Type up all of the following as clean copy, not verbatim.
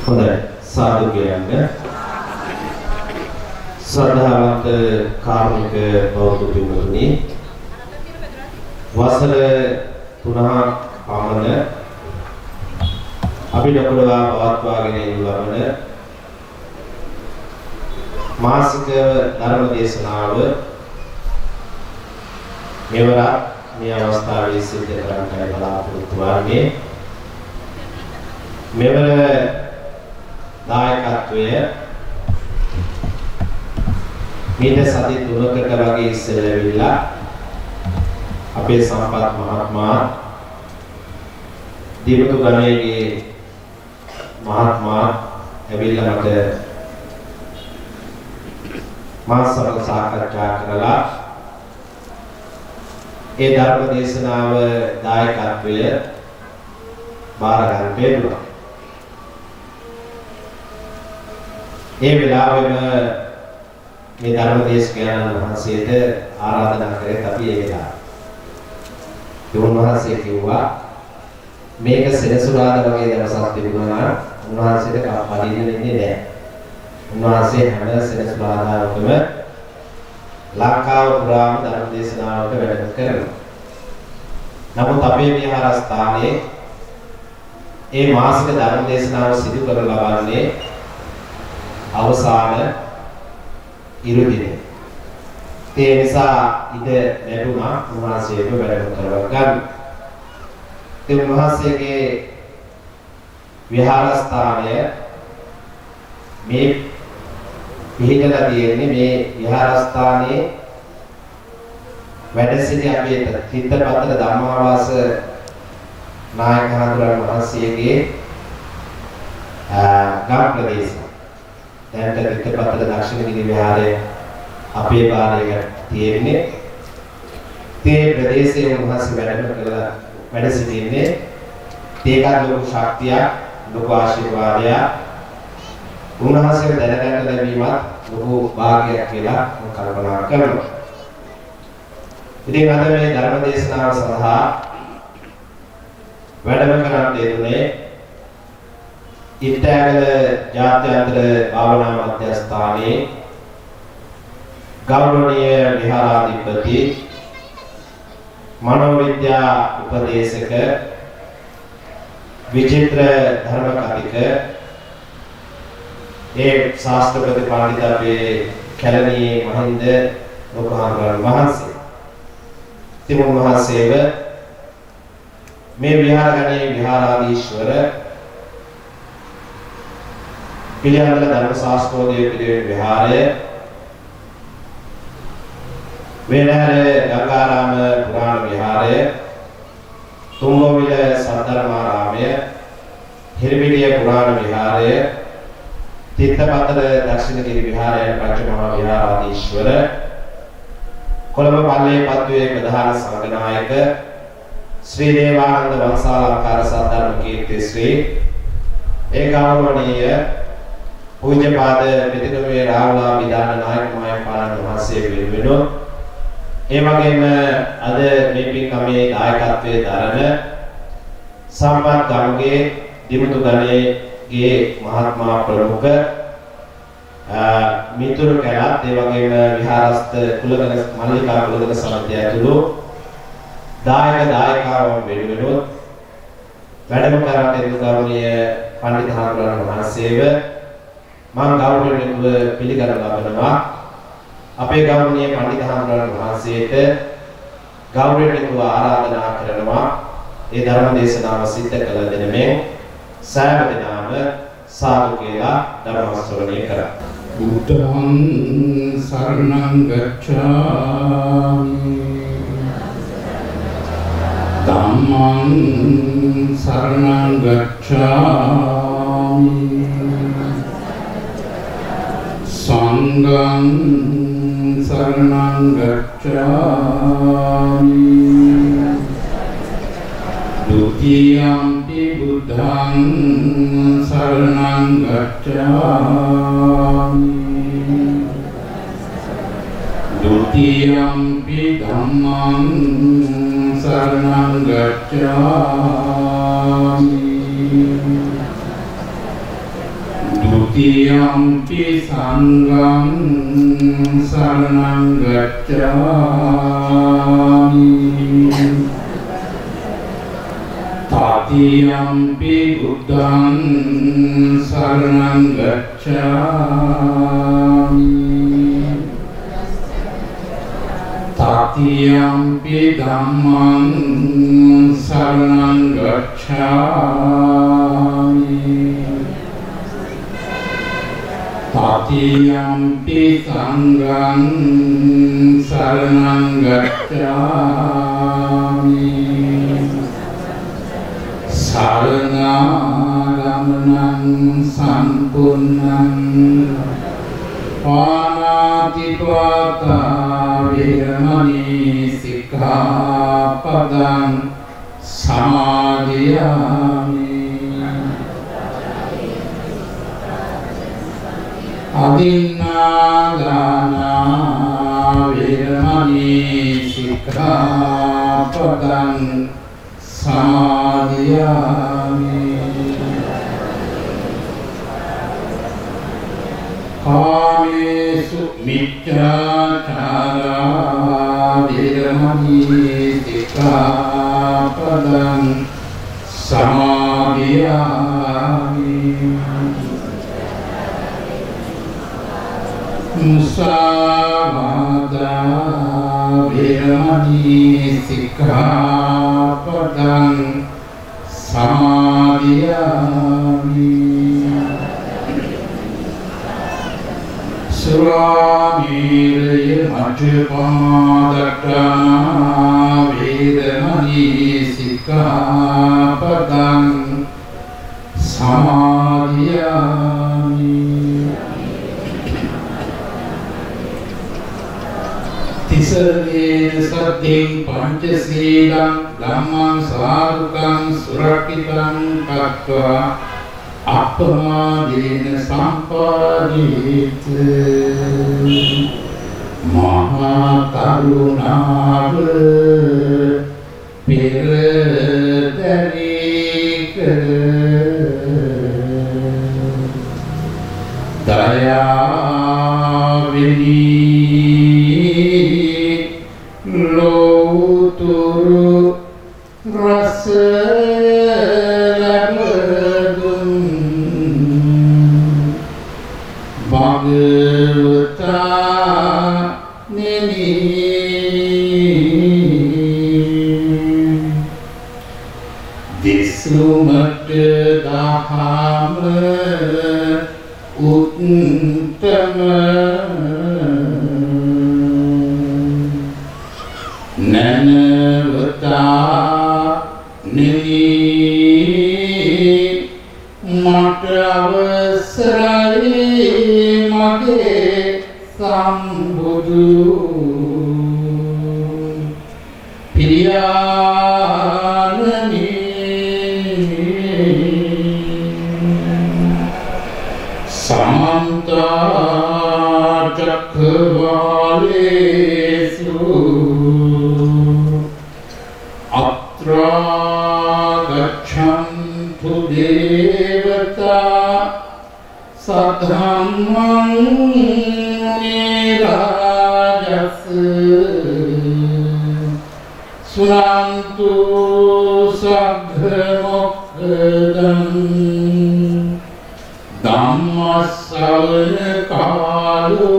හොඳයි සාදු කියන්නේ සද්ධාවන්ත කාර්මික බෞද්ධ පින්වතුනි වසර 3ක් පමණ අපි නොකඩවා පවත්වාගෙන යනු ලබන මාසික ධර්ම දේශනාව මෙවර මේ අවස්ථාවේ සිද්ධ කරන්නයි බලාපොරොත්තු වන්නේ මෙවර දායකත්වය මීට සති 3කට වගේ ඉස්සෙල්ලා අපේ සම්පත් මහත්මයා දිවතු ගණයේ මහත්මයා ඇවිල්ලා මට මාසවල සාකච්ඡා කරලා ඒ ධර්ම දේශනාව දායකත්වය බාර ගන්න බැලුවා. ඒ වෙලාවෙම මේ ධර්ම දේශකයන්න් වහන්සේට ආරාධනා කරේ අපි ඒ වෙලාවේ. උන්වහන්සේ කිව්වා මේක සෙනසුරාදා වගේ දවසක් තිබුණා නම් උන්වහන්සේට පදින්න වෙන්නේ නැහැ. උන්වහන්සේ හැම සෙනසුරාදාකම ලංකාව පුරාම ධර්ම දේශනාවක වැඩම කරනවා. නමුත් අපේ විහාරස්ථානයේ මේ මාසික ධර්ම දේශනාව සිදු කර ලබන්නේ අවසාන ඉරු දිනේ. ඒ නිසා ඉද ලැබුණා උන්වහන්සේට වැඩම කරව ගන්න. ඒ උන්වහන්සේගේ විහාරස්ථානය මේ පිහිටලා තියෙන්නේ මේ විහාරස්ථානයේ වැඩ සිටි අපේ තිත්තපතර ධම්මාවාස නායක හඳුරන වහන්සේගේ ගම් ප්‍රදේශය. දැන් තිත්තපතර දක්ෂිණගිරි විහාරයේ අපේ භාරයක තියෙන්නේ. මේ ප්‍රදේශයේ උන්වහන්සේ වැඩ සිටින්නේ ඒකත් ලොකු ශක්තියක් ලොකු ආශිර්වාදයක් උන්වහන්සේ දැනගන්න ලැබීමත් ලොකු භාග්‍යයක් කියලා මම කල්පනා කරනවා. ඉතින් අද මේ ධර්ම දේශනාව සඳහා වැඩම කරන්න යෙදුනේ ඉත්තෑගල ජාත්‍යන්තර භාවනා මධ්‍යස්ථානයේ ගෞරවනීය විහාරාධිපති මනෝවිද්‍යා උපදේශක විචිත්‍ර ධර්ම කතික ඒ ශාස්ත්‍රපති පඬිතුමේ කැලණියේ මහින්ද ලෝකහාමුදුරන් වහන්සේ තිමුන් වහන්සේව මේ විහාරගණයේ විහාරාධීශවර පිළියන්දල ධර්ම ශාස්ත්‍රෝදය පිළිවෙල විහාරය වේනහර ගංගාරාම පුරාණ විහාරය තුංගෝවිල සද්ධර්මාරාමය හිරිමිටිය පුරාණ විහාරය තිත්තපතර දක්ෂිණගිරි විහාරය පංචමහා විහාරාධීශවර කොළඹ පල්ලේ පත්වයේ ප්‍රධාන සංඝනායක ශ්‍රී දේවානන්ද වංශාලංකාර සද්ධර්ම කීර්ති ශ්‍රී ඒකාවරණීය පූජ්‍යපාද පිටිගමේ රාවලා විදාන නායක මහපාණන් වහන්සේ වෙනුවෙන් ඒ වගේම අද මේ පින්කමේ දායකත්වයේ දරන සම්පත් ගමගේ දිමුතු ගණයේ මහත්මා ප්‍රමුඛ මිතුරු කැලත් ඒ වගේම විහාරස්ත කුලගණ මල්ලිකා කුලගණ සමිතිය ඇතුළු දායකාවන් වෙනුවෙන් වැඩම කරන්න එන ගෞරවනීය පඬිත් හාමුදුරන් වහන්සේව මම ගෞරවයෙන් පිළිගන්න ලබනවා. අපේ ගෞරවනීය පඬිත් හාමුදුරන් වහන්සේට ගෞරවයෙන් ආරාධනා කරනවා ඒ ධර්ම දේශනාව සිද්ධ කළ දෙනෙමින් සෑම දිනම සාදු කියලා ධර්ම ශ්‍රවණය කරා. බුද්ධං සරණං ගච්ඡාමි ධම්මං සරණං ගච්ඡාමි සංඝං සරණං ගච්ඡාමි ဒုတိယံ pi buddhං සරණං ගච්ඡාමි ဒုတိယံ pi ධම්මං සරණං ගච්ඡාමි Tutiyampi sangham saranam gacchami Tatiyampi buddham saranam gacchami Tatiyampi dhammam saranam gacchami Tatiyampi sangham saranam gacchami Saranagamnam sampunnam Panatipata viramani sikkhapadam samadhiyami Adinādāna viramani sikkhapadam samadhiyami Kāmesu miccācārā viramani sikkhapadam samadhiyami Musāvādā viramani sikkhapadam samadhiyami Surāmīraya maccapamādaṭṭāna viramani sikkhapadam samadhiyami Tisarvena saddhiṃ pañcasīlaṃ dhammam sādhukam surakitam kattvā appamādena sampādīta mahā karunāva peradarīkara dayāvinī Loturu rasa labadum Bhagavata nini Visumata dahama uttama Nanavata nini matavasrai mage sambudu Priyanani samanta cakkavalesu Atra gacchanthu devata sadhammam nirajas sunantu sagghamokkadam dhammasavana kālo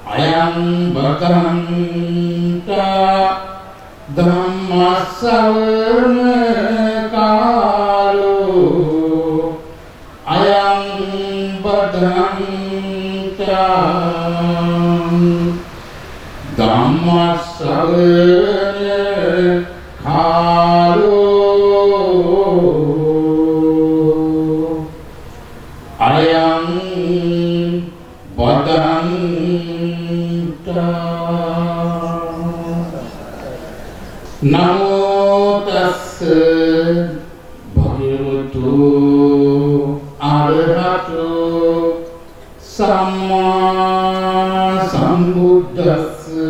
ayam bhaganta Dhammasavana kālo ayam badanta Dhammasavana kālo ayam badanta Namo tassa bhagavato arahato samma sambuddhassa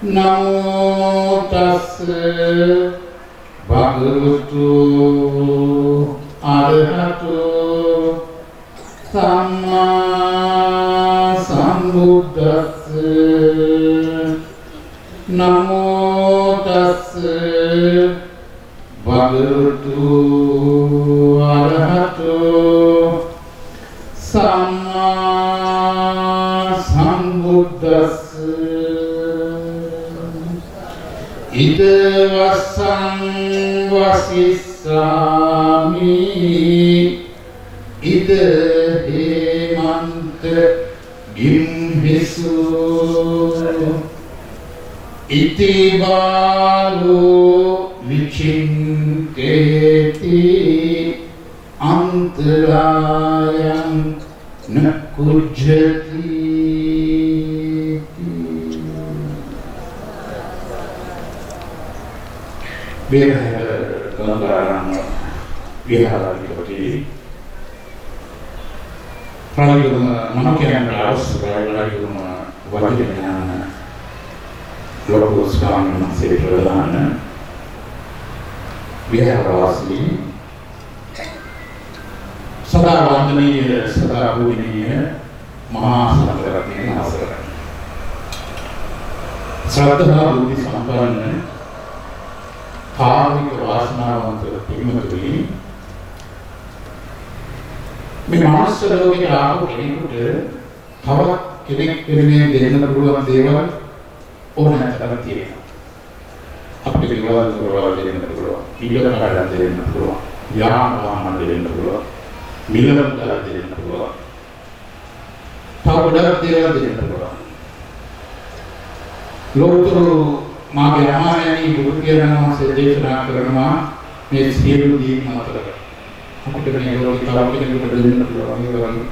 Namo tassa bhagavato arahato භගවතු අරහතු සම්මා සම්බුද්දස්ස ඉද වස්සං වසිස්සාමි ඉද හේමන්ත ගිම්හිසු ඉති බාලෝ විචින්තේති අන්තරායං නකුජ්ජති. බේරහර ගංගාරාම විහාරාධිපති ප්‍රායෝගික මනෝකයන්ට අවශ්‍යයි වචන ලොකු ස්වාමීන් වහන්සේ ප්‍රදාන විහාරවාසී සදා වන්දනීය සදා පූජනීය මහා සංඝරත්නයේ අවසරයි. ශ්‍රද්ධා බුද්ධ සම්පන්න කාර්මික වාසනාවන්ත පින්වතුනි, මේ මානව ලෝකේ ආපු කෙනෙකුට තවත් කෙනෙක් වෙනුවෙන් දෙන්න පුළුවන් දේවල් ඕනෑතරම් තියෙනවා. අපිට විවාද කරවල දෙන්න පුළුවන්, ඊළඟ කාලයක් දෙන්න පුළුවන්, යාන වාහන දෙන්න පුළුවන්, මිලම දාලා දෙන්න පුළුවන්, තව ගොඩක් දේවල් දෙන්න පුළුවන්. ලෝකතර මාගේ අමාරයනි බුදු කියනවා දේශනා කරනවා මේ සියලු දීන් අතර අපිට මේ ලෝකේ තව කෙනෙකුට දෙන්න පුළුවන්. ඒ වගේ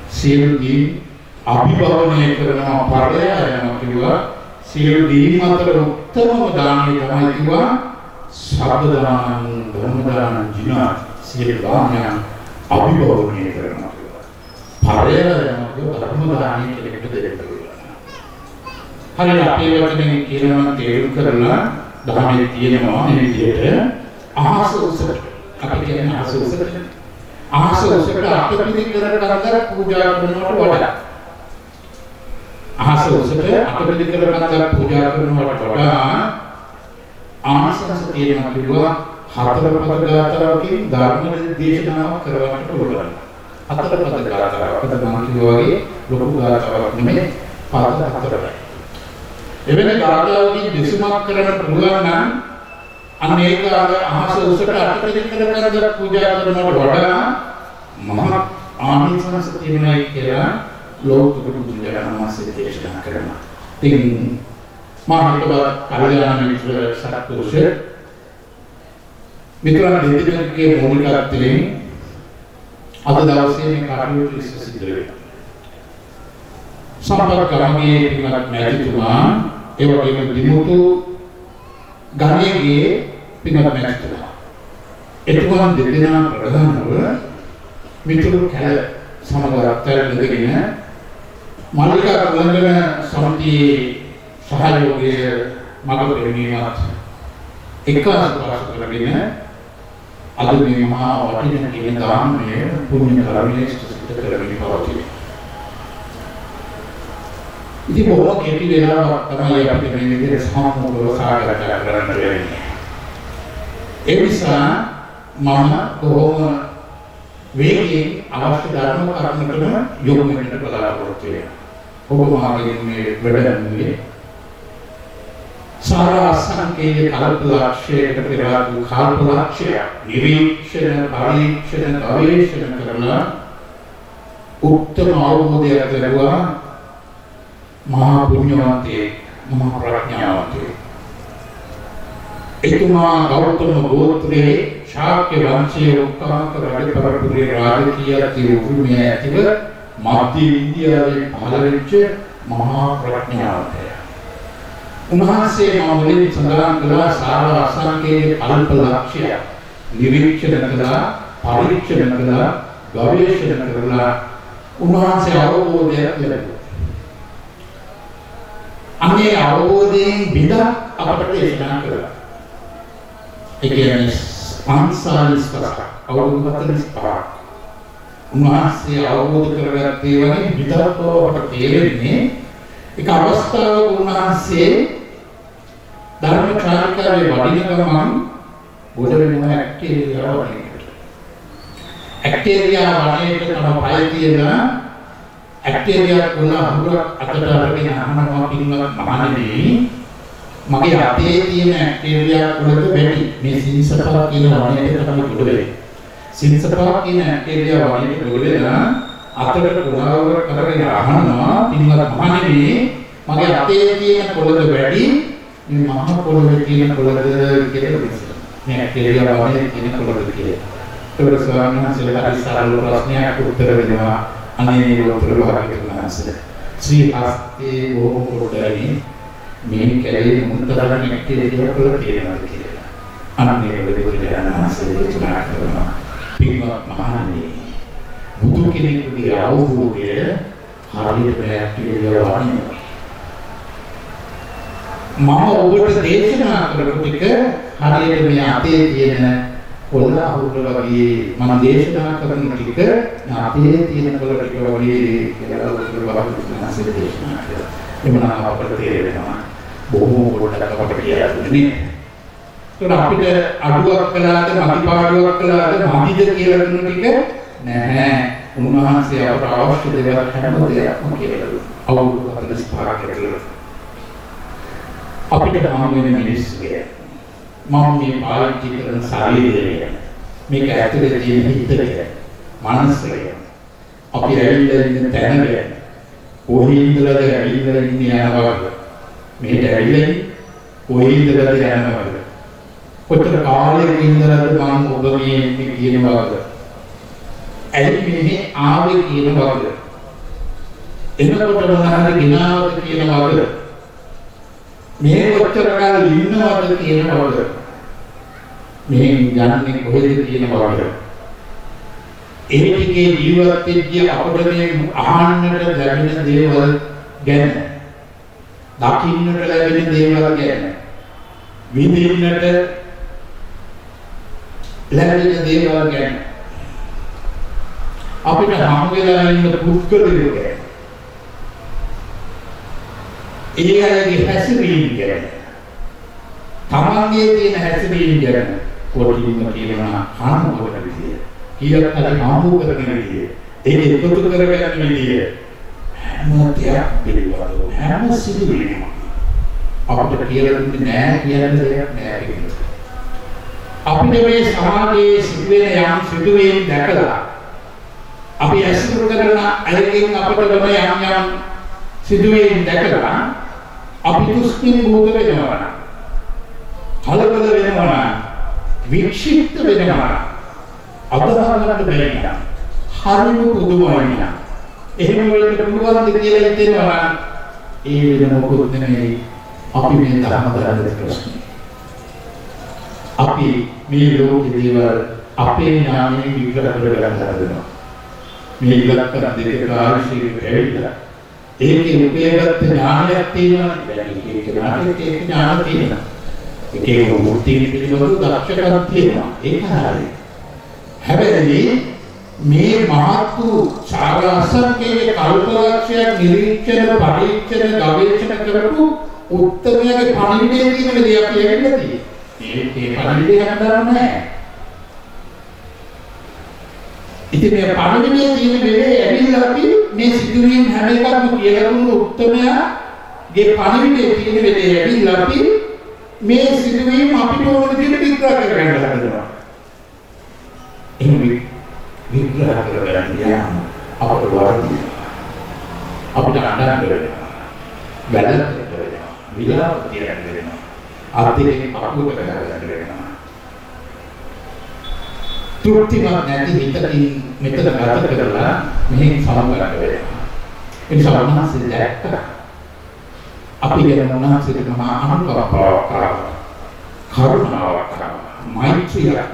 සියලු දීන් අභිභවනය කරනවා පරය යනවා කිව්වා. සියලු දීන් අතර උත්තමම දානය තමයි කිව්වා සබ්බ දානං ධම්ම දානං ජිනා. සියලු දානයන් අභිභවනය කරනවා කිව්වා. පරය යනවා ධර්ම දානය කෙනෙකුට දෙන්න පුළුවන්. හරියට අපේ වචනේ කියනවා තේරුම් කරලා ධර්මයේ තියෙනවා මේ විදිහට අහස උසට අපි කියන්නේ අහස උසට අහස උසට අටපිරිකර කරදර පූජා කරනවට වඩා අහස උසට අටපිරිකර කරදර පූජා කරනවට වඩා ආසස තියෙනවා කිව්වා හතර පද ගාථාවකින් ධර්ම දේශනාවක් කරවන්නට පුළුවන්. හතර පද ගාථාවක් තමයි කිව්වාගේ ලොකු ගාථාවක් නෙමෙයි පද හතරයි. එවැනි ගාථාවකින් දෙසුමක් කරන්න පුළුවන් නම් අන්න ඒක අහස උසට අටපිරිකර කරදර පූජා කරනවට වඩා මහා ආනිසංස තියෙනයි කියලා ලෝක බුදුරජාණන් වහන්සේ දේශනා කරනවා. ඉතින් මානවක කල්යාණ මිත්‍ර සත්පුරුෂ මිත්‍රයන් දෙදෙනෙකුගේ මූලිකත්වයෙන් අද දවසේ මේ කාර්යය සිද්ධ වෙනවා. සම්පර්ක ගමේ පින්වත් මැතිතුමා ඒ වගේම දිමුතු ගමේගේ පින්වත් මැතිතුමා එතුමන් දෙදෙනා ප්‍රධානව මිතුරු කැල සමග රැඳගෙන මාළිකා ගොඩනගන සමිතියේ සහයෝගය මඟ පෙරවීමත් එකවර කරගෙන අද මේ මහා වටින කියන දානමය පුණ්‍ය කර්මයේ සිදු කරගෙන පවතිනවා. ඉතින් බොහෝ කෙටි වෙලාවක් තමයි අපිට මේ විදිහට සාමූහිකව සාකච්ඡා කරන්න වෙන්නේ. ඒ නිසා මම කොහොම වේගයෙන් අවශ්‍ය ධර්ම කරුණකට යොමු වෙන්න බලාපොරොත්තු වෙනවා. ඔබ මාගේ මේ වැඩමුළුවේ සාරාංශකයේ කල්පලක්ෂයකට පෙර වූ කල්පලක්ෂය නිරීක්ෂණ පරීක්ෂණ ගවේෂණ කරලා උත්තර අවබෝධයක් ලැබුවා. මහා පුණ්‍යවන්තේ මහා ප්‍රඥාවන්තේ එතුමා ගෞතම ගෝත්‍රයේ ශාක්‍ය වංශයේ උත්කාන්ත රජපරපුරේ රාජකීය තිරුකුමේ ඇතිව මධ්‍ය ඉන්දියාවේ පහළ වෙච්ච මහා ප්‍රඥාවන්තය. උන්වහන්සේ මාමුලින් සඳහන් කළා සාරාංශකයේ කල්පලක්ෂය නිරීක්ෂණ කළා, පරීක්ෂණ කළා, ගවේෂණ කළා. උන්වහන්සේ අවබෝධයක් ලැබුවා. අනේ අවබෝධයෙන් බිඳක් අපට දේශනා කළා. ඒ කියන්නේ 45 අවුරුදු 45ක් උන්වහන්සේ අවබෝධ කරගත්තේ වගේ බිඳක් අපට තේරෙන්නේ එක අවස්ථාවක උන්වහන්සේ ධර්ම චාරිකාවේ වඩින ගමන් ගොඩ වෙනවා ඇක්ටීරියා වණේකට. ඇක්ටීරියා වණේට තම පය තියෙන ඇක්ටීරියා කුණ අහුරක් අතට අරගෙන අහනවා පින්වත් මහණෙනි මගේ අතේ තියෙන ඇක්ටීරියා කුණද වැඩි මේ සින්සපා කියන වණේට තමයි ගොඩ වෙන්නේ. සින්සපා කියන ඇක්ටීරියා වණේට ගොඩ වෙනා අතට කුණාවර කරගෙන අහනවා පින්වත් මහණෙනි මගේ අතේ තියෙන කොළද වැඩි මේ මහ පොළොවේ තියෙන කොළද කියලා විශ්වාස. මේ ඇක්ටීරියා වණේ තියෙන කොළද කියලා. ඒක ස්වාමීන් වහන්සේලා හරි සරල ප්‍රශ්නයක් උත්තර වෙනවා. අනේ උත්තර වහගෙන ශ්‍රී හස්තේ බොහෝ කොටයි මේ කැලේ මුන්තරණ ඇක්ටීරියා කොළ තියෙනවා කියලා. අනේ වෙලෙදිලා නැසෙන්නේ තුනක් කරනවා. පින්වත් මහණෙනි බුදු කෙනෙකුගේ අවබෝධය හරියට ඇක්ටීරියා වණේ මම ඔබට දේශනා කරපු ටික හරියට මේ අතේ තියෙන කොළ අහුර වගේ මම දේශනා කරන ටික අතේ තියෙන කොළ ටික වගේ කියලා උත්තර වහන්න දේශනා කළා. එමනම් අපට තේරෙනවා බොහෝ පොඩ්ඩක් අපට කියලා දුන්නේ. ඒක අපිට අඩුවක් කළාද මතිපාඩුවක් කළාද මතිද කියලා දුන්න ටික නැහැ. උන්වහන්සේ අපට අවශ්‍ය දේවල් හැම දෙයක්ම කියලා දුන්නා. අවුරුදු 45ක් කියලා. අපිට හම් වෙන මිනිස්සුගේ මම මේ පාවිච්චි කරන ශරීරය මේක ඇතුලේ තියෙන හිතේ මනසය අපි ඇවිල්ලා ඉන්න තැන කොහේ ඉඳලාද ඇවිල්ලා ඉන්නේ යනවද මේට ඇවිල්ලා කොහේ ඉඳලාද යනවද කොතන කාලෙක ඉඳලාද මම ඔබ මේ ඉන්නේ කියනවද ඇයි මෙහි ආවේ කියනවද එනකොට මොනවාද ගිනාවද කියනවද මේ කොච්චර කාලෙ ඉන්නවද කියනවද මේ යන්නේ කොහෙද කියනවද ඒ ටිකේ ජීවත් වෙද්දී අපිට මේ අහන්නට ලැබෙන දේවල් ගැන දකින්නට ලැබෙන දේවල් ගැන විඳින්නට ලැබෙන දේවල් ගැන අපිට හම් වෙලා ඉන්න පුද්ගලයෝ ගැන ඒ අයගේ හැසිරීම ගැන තමන්ගේ තියෙන හැසිරීම ගැන පොඩිම කියනවා අනුමත විදිය. කීයක් හරි ආමු කරගෙන විදිය. ඒක එකතු කරගෙන විදිය. හැම දෙයක් පිළිබඳව හැම සිදුවීමක් අපිට කියලා දුන්නේ නැහැ කියන දෙයක් නැහැ කියලා. අපිට මේ සමාජයේ සිදුවෙන යම් සිදුවීම් දැකලා අපි ඇසුරු කරන අයගෙන් අපිට යම් සිදුවීම් දැකලා අපි දුස්මින් භූත වෙනවා කලබල වෙනවා වික්ෂිප්ත වෙනවා අදහකට බැහැ හරිම පුදුමයි එහෙම වෙලට පුළුවන් ද කියලා හිතෙනවා ඒ වෙන මොකුත් නෙමෙයි අපි මේ ධර්ම දරන ප්‍රශ්නේ අපි මේ ලෝකේ දේවල් අපේ ඥාණයෙන් විග්‍රහ කරගන්න හදනවා මේ ඉලක්ක දෙක ආශීර්වාද වෙයිලා ඒකේ උපයගත් ඥානයක් තියෙනවා ඒක ඥාන තියෙනවා ඒකේ මුක්තිය පිළිබඳව දක්ෂකමක් තියෙනවා ඒක හරියි හැබැයි මේ මහත් වූ සාගාසන්කේ කල්පලක්ෂයක් නිරීක්ෂණ පරීක්ෂණ ගවේෂණ කරපු උත්තරයේ පණිවිඩය කියන දේ අපි ඇවිල්ලා තියෙන්නේ ඒ පණිවිඩය හඳුනන්නේ නැහැ ඉතින් මේ පණිවිඩයේ තියෙන වෙලේ ඇවිල්ලා අපි මේ සිදුවීම් හැම එකක්ම කියලා දුන්න උත්තරමයාගේ පණිවිඩයේ තියෙන වෙලේ ඇවිල්ලා අපි මේ සිදුවීම් අපිට ඕන විදිහට විග්‍රහ කරගන්න හදනවා. එහෙම විග්‍රහ කරගන්න යාම අපට වරදී. අපිට අඬන්න වෙනවා. වැළඳ වෙනවා. විලාප තියන්න වෙනවා. ආර්ථිකයෙන් අකුල කරගන්න වෙනවා. තෘප්තිමත් නැති හිතකින් මෙතන ගත කරලා මෙහෙන් සමගලට වෙනවා. ඒ නිසා මනසේ දැක්ක අපි ගැන මනසේ මහා අනුකම්පාවක් කරුණාවක් මෛත්‍රියක්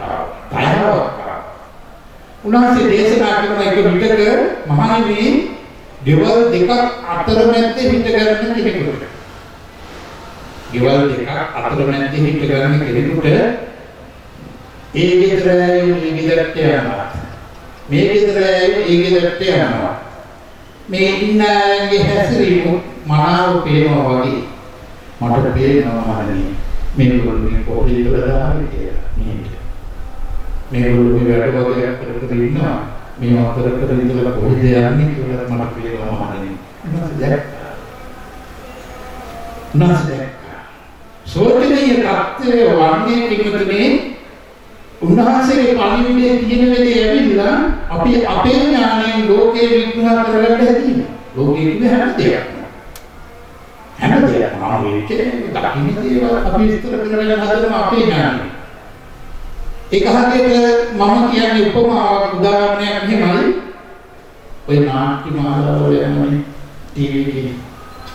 දයාවක් උන්වහන්සේ දේශනා කරන එක විතර මහණෙනි ගෙවල් දෙකක් අතර මැද්දේ හිට ගන්න කෙනෙකුට ගෙවල් දෙකක් අතර මැද්දේ හිට ගන්න කෙනෙකුට ඒ ගෙදරයි මේ ගෙදරට යනවා මේ ගෙදරයි ඒ ගෙදරට යනවා මේ ඉන්නගේ හැසිරීම මනාව පේනවා වගේ මට පේනවා මහණෙනි මේගොල්ලෝ කොහේද කියලා මේගොල්ලෝ මේ වැඩ වගේක් කර ඉන්නවා. මේ අතරතර ඉඳලා කොහෙද යන්නේ කියලා මට පිළිගන්න මහන්නේ. නැසෙක්. සෝතනීය தත්ත්වයේ වර්ණයේ පිටුනේ උන්වහන්සේගේ පණිවිඩයේ තියෙන වෙලේ ඇවිල්ලා අපි අපේ ඥාණයෙන් ලෝකේ විග්‍රහ කරගන්න හැදී. ලෝකේ ඉන්න හැම දෙයක්ම. හැම දෙයක්ම ආවෙකේ දකින්න දේවල් අපි විස්තර කරගෙන හදන අපේ ඥාණය. ඒක හරියට මම කියන්නේ උපමාවක් උදාහරණයක් මෙහෙමයි. ඔය නාට්‍ය මාලාවල යනවනේ ටීවී එකේ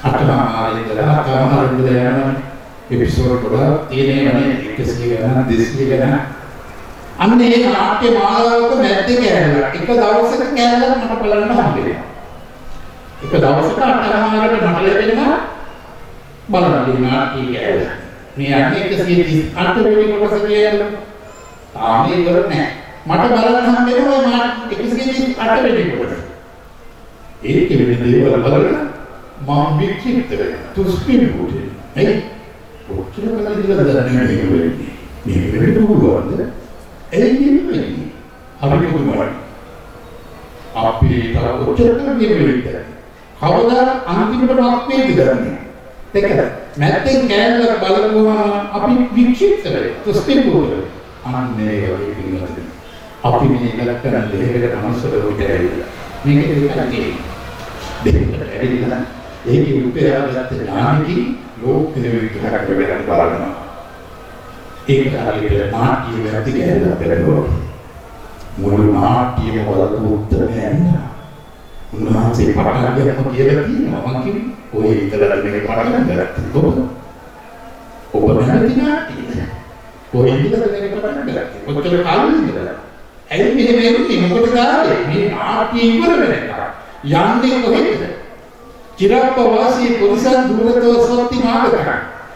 අටමාරේදලා අටමාරේදලා යනවනේ එපිසෝඩ් වල තියෙනවනේ 100 ගණන් 200 ගණන් අන්න ඒ නාට්‍ය මාලාවක මැද්දේ කෑල්ලක් එක දවසක කෑල්ලක් මට බලන්න හම්බෙනවා. එක දවසක අටමාරේට මට ලැබෙනවා බලන්න නාට්‍ය කෑල්ල. මේ අන්නේ 138 වෙනි කොටස කියලා තාම ඉවර නැහැ. මට බලන්න හම්බෙනවා මා 138 වෙනි කොටස. ඒකේ වෙන දේවල් බලලා මම විචිත්ත වෙනවා. තුස්පින් පොඩේ. නේ? ඔච්චර කලින් ඉඳලා දන්නේ නැහැ. මේ වෙලෙට පුළුවන්ද? එන්නේ නෙමෙයි. අපි කොහොමද? අපි තව ඔච්චර කලින් ඉඳලා කවදා අන්තිමට අපේ ඉඳන්නේ. දෙකද? මැත්තෙන් කෑල්ලක් බලනවා අපි විචිත්ත වෙනවා. තුස්පින් පොඩේ. අන්නේ වගේ පිළිගන්න. අපි මේ ඉලක්කන දෙයකට අනුසර වෙට ඇවිල්ලා. මේක දෙකක් දෙකට ඇවිල්ලා ඒකේ උපයාගත්ත ඥානෙකි ලෝකෙ විග්‍රහ කරගෙන බලනවා. ඒක හරියට නාට්‍ය වැරදි කියලා බලනවා. මුළු නාට්‍යම වලක උත්තරේ නෑ. උන්වහන්සේ පටලගන්නම කියලා තියෙනවා. මම කිව්වේ ඔය ඉතලා මේක පටලගන්න ගත්තා. ඔබ නැති නාට්‍යය කොහෙන්ද මේක පටන් ගත්තේ? කොච්චර කාලෙද ඉඳලා? ඇයි මෙහෙම වෙන්නේ? මොකටද ආවේ? මේ නාට්‍ය ඉවර වෙනකම්. යන්නේ කොහෙද? චිරප්පවාසී පුරුෂයන් දුරතෝ සොත්ති මාර්ගක.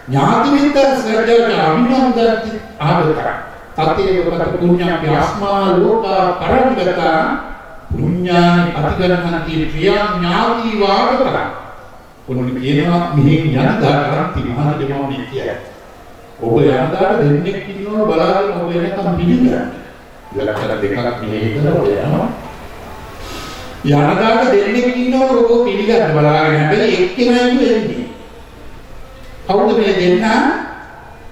ඥාති විත සර්ජක අභිනන්දති ආගත. තතේ කොට පුඤ්ඤාපි අස්මා ලෝකා පරංගත පුඤ්ඤානි අතිගණන්ති ක්‍රියා ඥාති වාගත. කොන්න කියනවා මෙහි යනදා කරන්ති මහා දෙමෝනි කියයි. ඔබ යනදාට දෙන්නෙක් ඉන්නවා බලාගෙන ඔබ එනකම් පිළිගන්න. ඉලක්කන දෙකක් මෙහෙ ඉඳලා ඔය යනවා. යනදාට දෙන්නෙක් ඉන්නවා ඔබ පිළිගන්න බලාගෙන හැබැයි එක්කෙනාම එන්නේ. කවුද මේ දෙන්නා?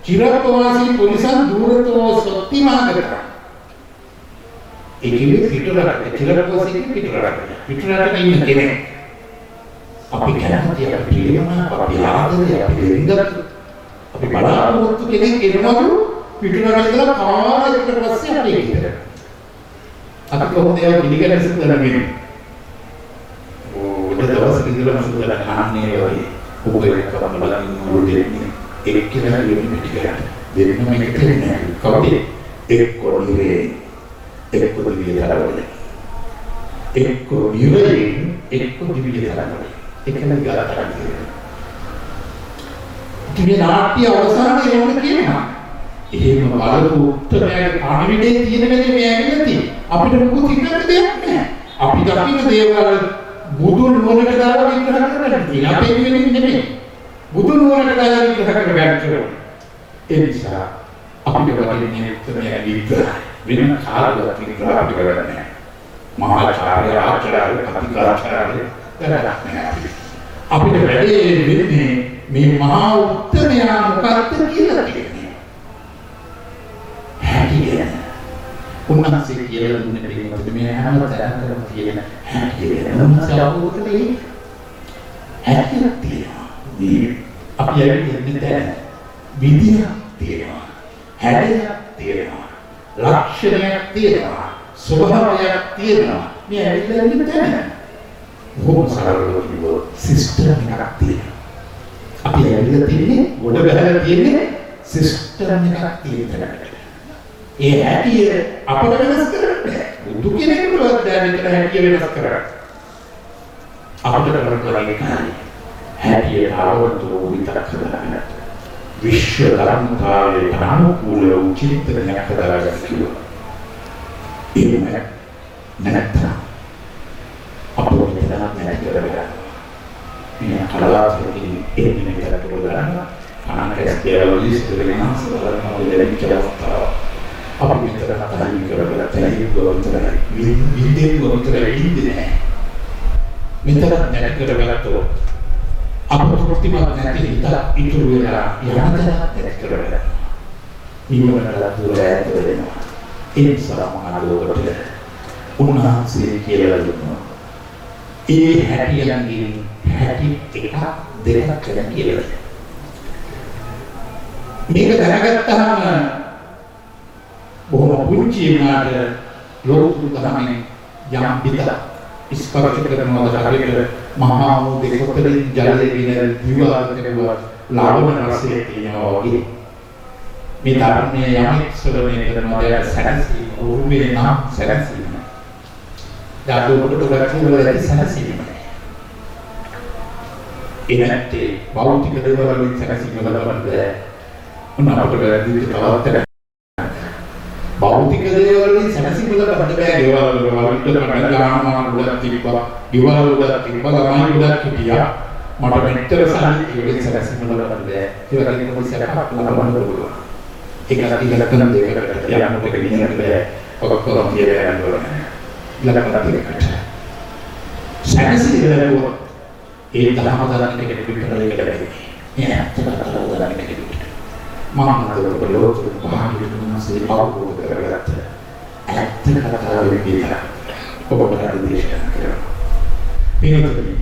චිරප්පවාසී පුරිසන් දුරතෝ සත්‍යමාගත. ඒකේ පිටුරට චිරප්පවාසී පිටුරට ඉන්න කෙනෙක්. අපි කැමති අපි පිළිගන්න අපි ආදරේ අපි දෙන්නත් අපි බලාපොරොත්තු කෙනෙක් එනවලු පිටුරට ඉඳලා කාලයකට පස්සේ අපි එක්කද අපි කොහොමද ඒක පිළිගන්න සිද්ධ ඕන දවසක ඉඳලා මම කන්නේ වගේ ඔබ එකම බලන් ඉන්නකොට එක්කෙනා යෙන්නේ පිටිකට දෙන්නම එක දෙන්නේ කවුද එක්කෝ නිරේ එක්කෝ දිවිතරවල එක්කෝ නිරේ එක්කෝ දිවිතරවල එකම ගාතක් ඉතින් නාට්‍ය අවසානයේ මොකද කියනවා? එහෙම බලපු උත්තරයේ පණිවිඩේ තියෙන වෙලේ මේ ඇවිල්ලා තියෙන්නේ. අපිට මොකුත් හිතන්න දෙයක් නැහැ. අපි දකින්න දේවල් බුදුන් නුවණට දාලා විග්‍රහ කරන්න තියෙනවා. අපේ වෙන්නේ නෙමෙයි. බුදුන් නුවණට දාලා විග්‍රහ කරගන්න ඕනේ. ඒ නිසා අපිට වටින්නේ උත්තරයේ විග්‍රහ වෙන කාලවල විග්‍රහ අපිට කරන්න නැහැ. මහාචාර්ය ආචාර්ය කතිකාචාර්ය කරන්නේ නැහැ. අපිට වැඩේ වෙන්නේ මේ මහා උත්තරයා මොකක්ද කියලා කියන්නේ. හැකිය. උන්වහන්සේ කියලා දුන්නේ පිළිගන්න මේ හැම තැනකම තියෙන හැකිය. උන්වහන්සේ අවබෝධකලේ හැකියක් තියෙනවා. මේ අපි ඇවිල්ලා දැන විදියක් තියෙනවා. හැඩයක් තියෙනවා. ලක්ෂණයක් තියෙනවා. ස්වභාවයක් තියෙනවා. මේ ඇවිල්ලා ඉන්න තැන. බොහොම සරලව කිව්වොත් සිස්ටම් එකක් තියෙනවා. අපි ඇවිල්ලා තින්නේ ගොඩ බහලා තින්නේ සිස්ටම් එකක් තියෙනවා. ඒ හැටිය අපිට වෙනස් කරන්න බෑ. බුදු කෙනෙකුට දැනෙන්න හැටිය වෙනස් කරන්න. අපිට කරන්න එකයි. හැටිය ආවතු විතර කරන්න. විශ්ව ධර්මතාවයේ අනුකූල චින්තනයක් හදාගන්න කිව්වා. එහෙම නැත්නම් අපෝ මෙතනක් නැති කරගන්න. මේ කලාවකින් එන්නේ කරට ගොඩනගනවා. අනකස් කියලා ලිස්ට් එකේ නම් සලකනවා දෙලිච්ච අවස්ථාව. අපි මෙතන කතායි කරලා තැයි ගොවිතරයි විඳින් ගොවිතරයි ඉන්නේ මෙතන නැති කරගත්තොත් අපට ප්‍රතිමා නැති හිත ඉතුරු වෙලා යනතන නැති කරගන්න නිවනට දුර ඈත වෙනවා ඒ නිසා මහලෝකට උන්වහන්සේ කියලා දුන්නා ඒ හැටියන්ගේ හැටි එකක් දෙකක් කියලා කියලා මේක දැනගත්තාම බොහොම පුංචි වුණාට ලෝකුරු තමයි යම් පිට ස්පර්ශ කරනවා හරියට මහා මුදේ කොතලින් ජලයේ වින විවාද කෙරුවා ලාභන රසයේ තියෙනවා වගේ මේ ධර්මයේ යමක් සරණය කරනවා දැන් සැනසීම උරුමේ නම් සැනසීම දාදුකට වරකින් වල සැනසීම එනත්තේ භෞතික දේවල් වලින් සැනසීම ලබන්නේ උනාට වැරදිට තවත්තර භෞතික දේවල් වලින් සැනසීම ලබන්න බෑ දේවල් වලට මට ගානමාන ගොඩක් තිබ්බා දේවල් ගොඩක් තිබ්බා ළමයි ගොඩක් හිටියා මට මෙච්චර සල්ලි වලින් සැනසීම ලබන්න බෑ ඒ වගේ මොකද සැකක් ලබන්න පුළුවන් ඒක ඉලක්කන දෙකකට යන්න දෙක නියමට බෑ ඔක්කොම කියලා යන්න ඕනේ ඉලක්කන දෙකකට සැනසීම ලැබුවොත් ඒ ධර්මදාන දෙකට පිටරලයකට බැහැ එන අත්තරවදාන දෙකට මහානගර බලෝත් භාග්‍යවතුන්සේ අවබෝධ කරගත්ත ඇත්ත කතාවෙන් කියලා ඔබට දේශනා කරනවා. මේකදී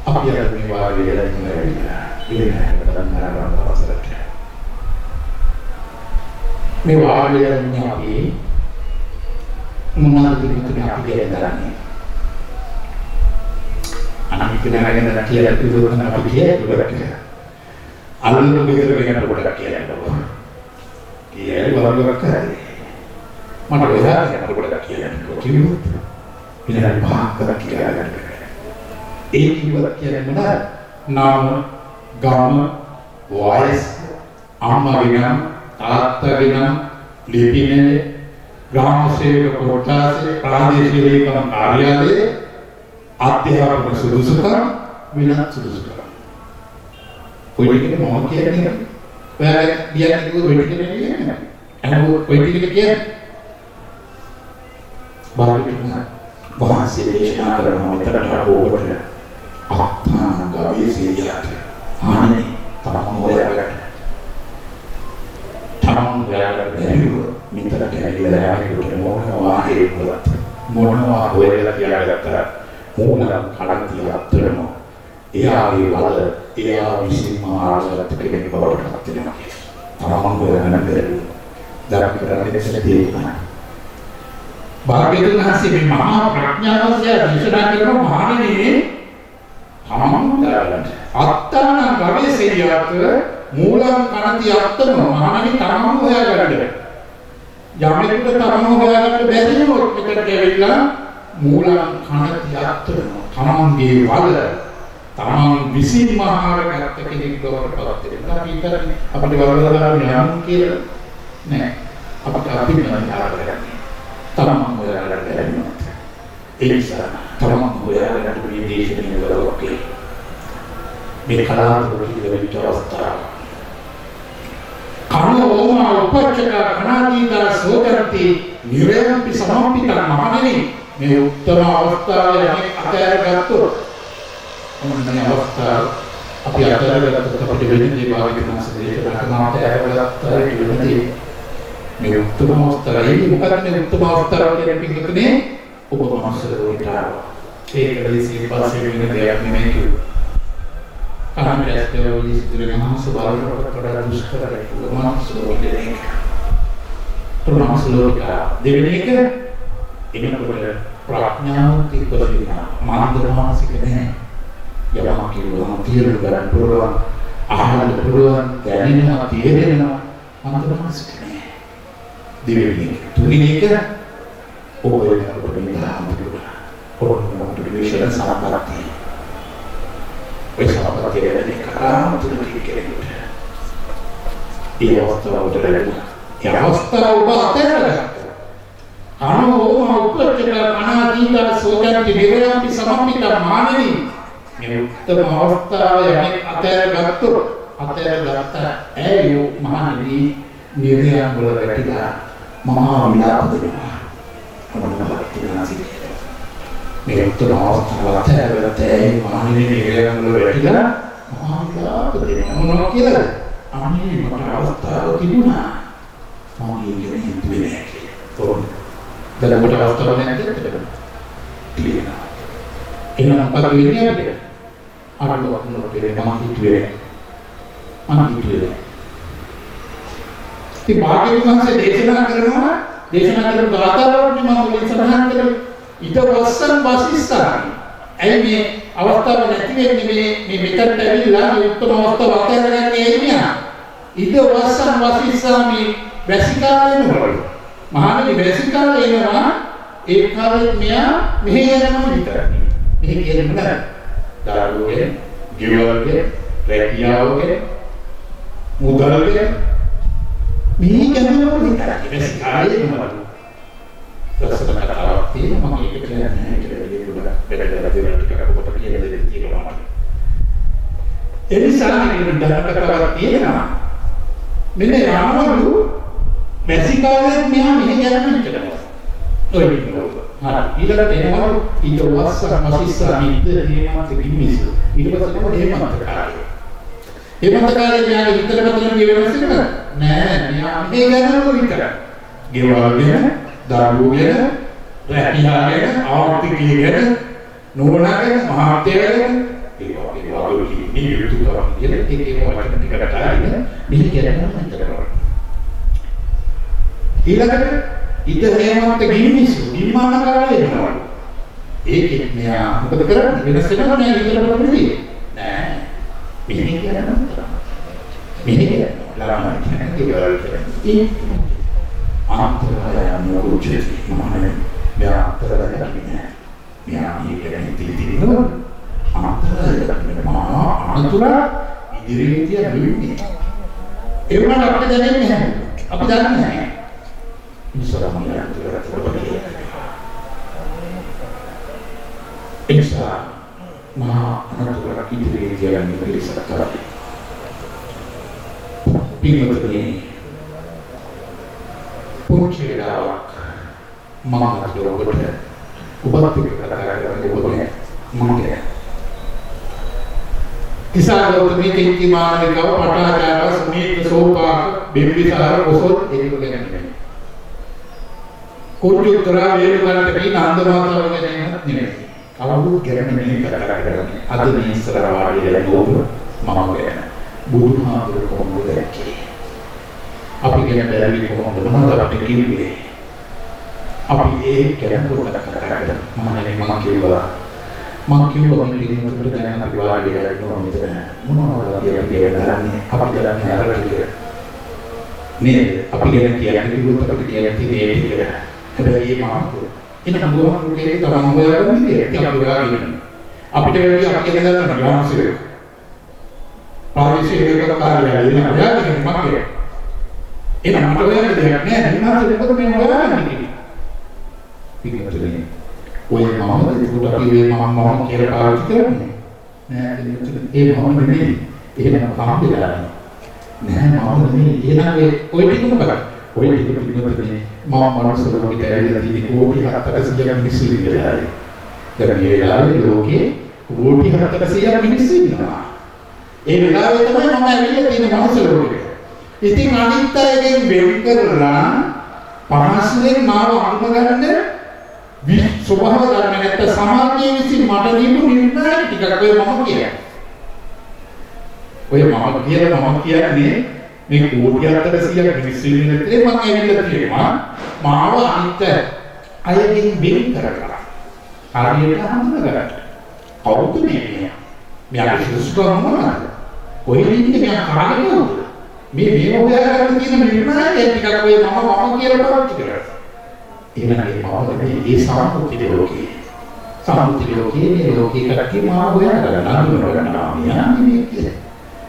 අපි අද මේ වාගේ දැනගන්නවා. ඉතින් කරන්න අවසරට. මේ වාගේ දැනගන්න අපි මොනවද කියන්නේ අපි කරන්නේ. අනිත් කෙනාගෙන කියලා පිළිවෙලක් අපි කියන්නේ අල්ලු බෙදර වෙනකට පොඩක් කියන්න. ඒ වරදක් කරන්නේ. මට වෙලාවට පොඩක් කියන්න. කිව්වොත් ඉතින් පහක් කියලා ගන්න. ඒ කිව්වත් කියන්නේ මොනවද? නාම, ගාම, වයස්, අම්මාගේ නම්, තාත්තගේ නම්, ලිපිනේ, ග්‍රාම සේවක කොට්ටාසේ, ප්‍රාදේශීය ලේකම් කාර්යාලයේ අධ්‍යාපන සුදුසුකම් වෙනත් සුදුසුකම්. ඔය ටික මොකක්ද කියන්නේ? ඔයාලා කියන්නේ ඔය ටික කියන්නේ. අහුව ඔය ටික කියන්නේ. බාහිරින් වහන්සේ දේශනා කරන මෙතනට ආවොත් ආත්මං ගාවේසියට ආනේ තමන් හොයාගන්න. තමන් හොයාගන්න මෙතන කැලේ යන්නේ මොනවා හේතුවත් මොනවා හොයලා තියාගත්තා මූලම් කලක් තියලා අත්තරනවා. එයාගේ වල එයා විසින්ම ආරසලට කෙනෙක් බවට පත් වෙනවා. තමන් හොයාගන්න බැරි. දරක් කරන්නේ දෙසදී. භාග්‍යවතුන් වහන්සේ මේ මහා ප්‍රඥාවන්තය දේශනා කරන මහණෙනි තමන් දාගන්න. අත්තාන ගවේෂියාත මූලං කනති අත්තම මහණෙනි තමන් හොයාගන්න. යමෙකුට තමන් හොයාගන්න බැරි වුණොත් මෙතනට ඇවිල්ලා මූලං කනති අත්තම තමන්ගේ වල තමන් විසින්ම ආහාරගත කෙනෙක් බවට පත් වෙනවා. අපි කරන්නේ අපිට වලදලා යම් කියලා නෑ. අපිට අපි ආහාර කරන්නේ. තමන් හොයාගන්න බැහැ. ඒ නිසා තමන් හොයාගන්න මේ දේශනේ වලක් මේ කලාතුරකින් වෙච්ච අවස්ථාව. කනෝම උපචක කනාදීතර සෝතරති නිරේම්පි සමම්පිත මහණෙනි මේ උත්තර අවස්ථාවේ අතහැරගත්තොත් මොන්නේ අවස්ථාව අපි අතහැරගත්තොත් අපිට වෙන්නේ භාග්‍යවතුන් දේශනා කරනාට ඇරගත්ත වෙන්නේ මේ උත්තම අවස්ථාවේ මොකක්ද මේ උත්තම අවස්ථාව කියන්නේ පිටුනේ ඔබ මාසරෝට ඒකදී සිල්පස්සේ වෙන දෙයක් නෙමෙයි කිව්වා. කාමයේ විසිතුරු මනස බලකට වඩා දුෂ්කරයි. මනසෝලේ ප්‍රමාසලෝක දෙවෙනි එක එනකොට ප්‍රඥාව තිබෙනවා. මාන්දර මානසික නැහැ. යමක් කියනවා තීරණ ගන්න පුළුවන්. අහන්න පුළුවන්. දැනෙනවා තේරෙනවා. මාන්දර මානසික නැහැ. දෙවෙනි තුන්වෙනි එක ඔබේ විශේෂ සාපරතිය. ඔය සාපරතිය කියන්නේ කාමතුන් කෙරෙහිට. ඒ අවස්ථාවට ලැබුණා. ඒ අවස්ථාව ඔබ අතහැරලා අනෝම උපචක අනාදීත සෝජන්ති විරයන්ති සමම්පිත මානෙනි මේ උත්තම අවස්ථාවේ අතහැරගත්ත ඇයෝ මහණෙනි නිර්යම් වල වැටිලා මහා විලාප දෙනවා. මොනවද කියලා මේ උත්තර අවස්ථාවට ඇවිල්ලා මානිනේ ඉලංගල වැටිලා මහා විලාප දෙනවා. මොනවා කියලාද? අනේ මට අවස්ථාවක් තිබුණා. මම ඉන්නේ හිතුවේ නැහැ කියලා. දැන් මට අවස්ථාවක් නැහැ කියලා. එහෙනම් අපට වෙන්නේ අපිට ආරම්භයක් නොකරේ මම හිතුවේ නැහැ. ඉතින් භාග්‍යවතුන් වහන්සේ දේශනා කරන ගාථාවලින් මම මුලින් සඳහන් කළේ ඊට වස්සන් වසිස්සාමි. ඇයි මේ අවස්ථාව නැති වෙන්නේ මේ මෙතනට ඇවිල්ලා මේ උත්තර අවස්ථාව අත්හැරගන්නේ ඇයි මෙයා? ඊට වස්සන් වසිස්සාමි වැසිකාලේනවලු. මහානි වැසිකාලේ එනවා ඒ කාලේ මෙයා මෙහෙ යනවා විතරයි. මෙහෙ කියන්නේ මොකද? දාරුවේ, ගෙවල්ගේ, රැකියාවගේ, මුදල්ගේ මේ ගැනම විතරයි. වැසිකාලේ එනවා. රසතන කතාවක් තියෙනවා මම ඒක කියන්නේ නැහැ කියලා බෙදලා දෙන්න ටිකක් කොට කියලා දෙන්න තියෙනවා. ඒ නිසා මේ ධර්ම කතාවක් තියෙනවා. මෙන්න යනවලු වැසිකාලේ මෙහා මෙහෙ යනවා කියලා. ඔය විදිහට. හරි ඊළඟට එනවා ඊට වස්සක් මසිස්සා මිද්ද හේමන්ත කිමිසු. ඊට පස්සේ තමයි හේමන්ත කාලය. හේමන්ත කාලේ මෙයාගේ විතරකටම කියවෙනස් නෑ. මෙයා මේ ගැනම විතරයි. ගෙවල් ගැන, දරුවෝ ගැන, රැකියාව ගැන, ආර්ථිකය ගැන, නුවණ ගැන, මහත්ය ගැන ඒ වගේ කියන්නේ යුතුයකම් කියන එක වචන ටිකකට ආගෙන මෙහි කියනවා කරනවා. ඊළඟට ඉත හේමන්ත කිමිසු නිර්මාණ කාලේ එනවා. ඒකෙත් මෙයා මොකද කරන්නේ? වෙනස් වෙනවා නෑ විතරක් නෙවෙයි. නෑ. මෙහි කියනවා. මෙහි කියනවා. ළමයි කියන්නේ ආන්තරය මොකුචේ මහන්නේ මෙයා අතරට ගන්නේ. මෙයා කියන්නේ පිළිතිරිනෝ ආන්තරය ගන්නේ මහා අනතුර ඉදිරියට යන්නේ. ඒ වුණාට අපිට දැනෙන්නේ නැහැ. අපි දන්නේ නැහැ. Isa mah anak lelaki dari jalan dari sekitar pingat ini punci dawak mangat dulu bener ubat kata-kata boleh mungkin kisah kalau meeting di mana kau pada acara seni sopa bimbisara kosot ini bukan කුජුත්‍රා වේලුගණට කියන අන්දමාතාව ගැන නෙමෙයි. කවුරුත් ගැරන්නේ කතා කරන්නේ. අද මේ ඉස්සර වාඩිලා ගෝපුර මම ගැන. බුදුහාමුදුර කොහොමද දැක්කේ? අපි ගැන බැලුවේ කොහොමද? මොනවද අපි කිව්වේ? අපි ඒ ගැන පොඩ්ඩක් කතා කරමු. මම කිව්වා මේ දිනවල දැන් අපි වාඩිලා ඉන්නවා මෙතන. මොනවද අපි කරන්නේ? අපි කරන්නේ අර ටික. නේද? අපි ගැන කියන්නේ කිව්වොත් අපි කියන්නේ ඒ ටික. හැබැයි මේ මාතෘ එන බුදුහාමුදුරේ තමන් හොයාගන්න ඉතින් අපි හොයාගෙන අපිට වෙන්නේ අපි කියන දේ තමයි වාසිය. පාරිශීලක කාර්යය එන හොයාගෙන මගේ. එන මට හොයාගන්න දෙයක් නෑ. මේ මොකද මේ හොයාගන්නේ? පිටිපස්සේ ඔය මම ඒකට අපි මම කියලා පාවිච්චි කරන්නේ. නෑ ඒ මම නෙමෙයි. එහෙම කාම්බිලා නෑ මම නෙමෙයි. එහෙනම් ඔය ටිකම බලන්න. ඔය ටික පිළිබඳව මම මනස රෝගීට ඇවිල්ලා තියෙන කෝටි 700ක් මිනිස්සු ඉන්නවා. දැන් මේ වෙලාවේ ලෝකේ කෝටි 700ක් මිනිස්සු ඉන්නවා. ඒ වෙලාවේ තමයි මම ඇවිල්ලා තියෙන මනස රෝගීට. ඉතින් අනිත් අයගෙන් වෙන් කරලා පහසුවෙන් මාව අනුගමනය ස්වභාව ධර්ම නැත්නම් සමාජයේ විසින් මට දීපු නිර්ණය ටිකක් ඔය මම කියන්නේ. ඔය මම කියන්නේ මේ කෝටි 400ක් මිනිස්සු ඉන්න විතරේ මම ඇවිල්ලා තියෙනවා මාව අනිත් අයගෙන් වෙන් කරලා හරියට හඳුනගන්න. කවුද මේ? මෙයාගේ සුසුකම මොනවාද? කොහෙද ඉන්නේ මෙයා කාගෙනද? මේ හොයාගන්න තියෙන නිර්මාණය ටිකක් ඔය මම කියලා පාවිච්චි කරා. එවනගේ මම මේ සම්මුති ලෝකේ. සම්මුති ලෝකේ මේ ලෝකේ කරකේ මම හොයාගන්න අඳුනගන්නවා. මෙයා කියන්නේ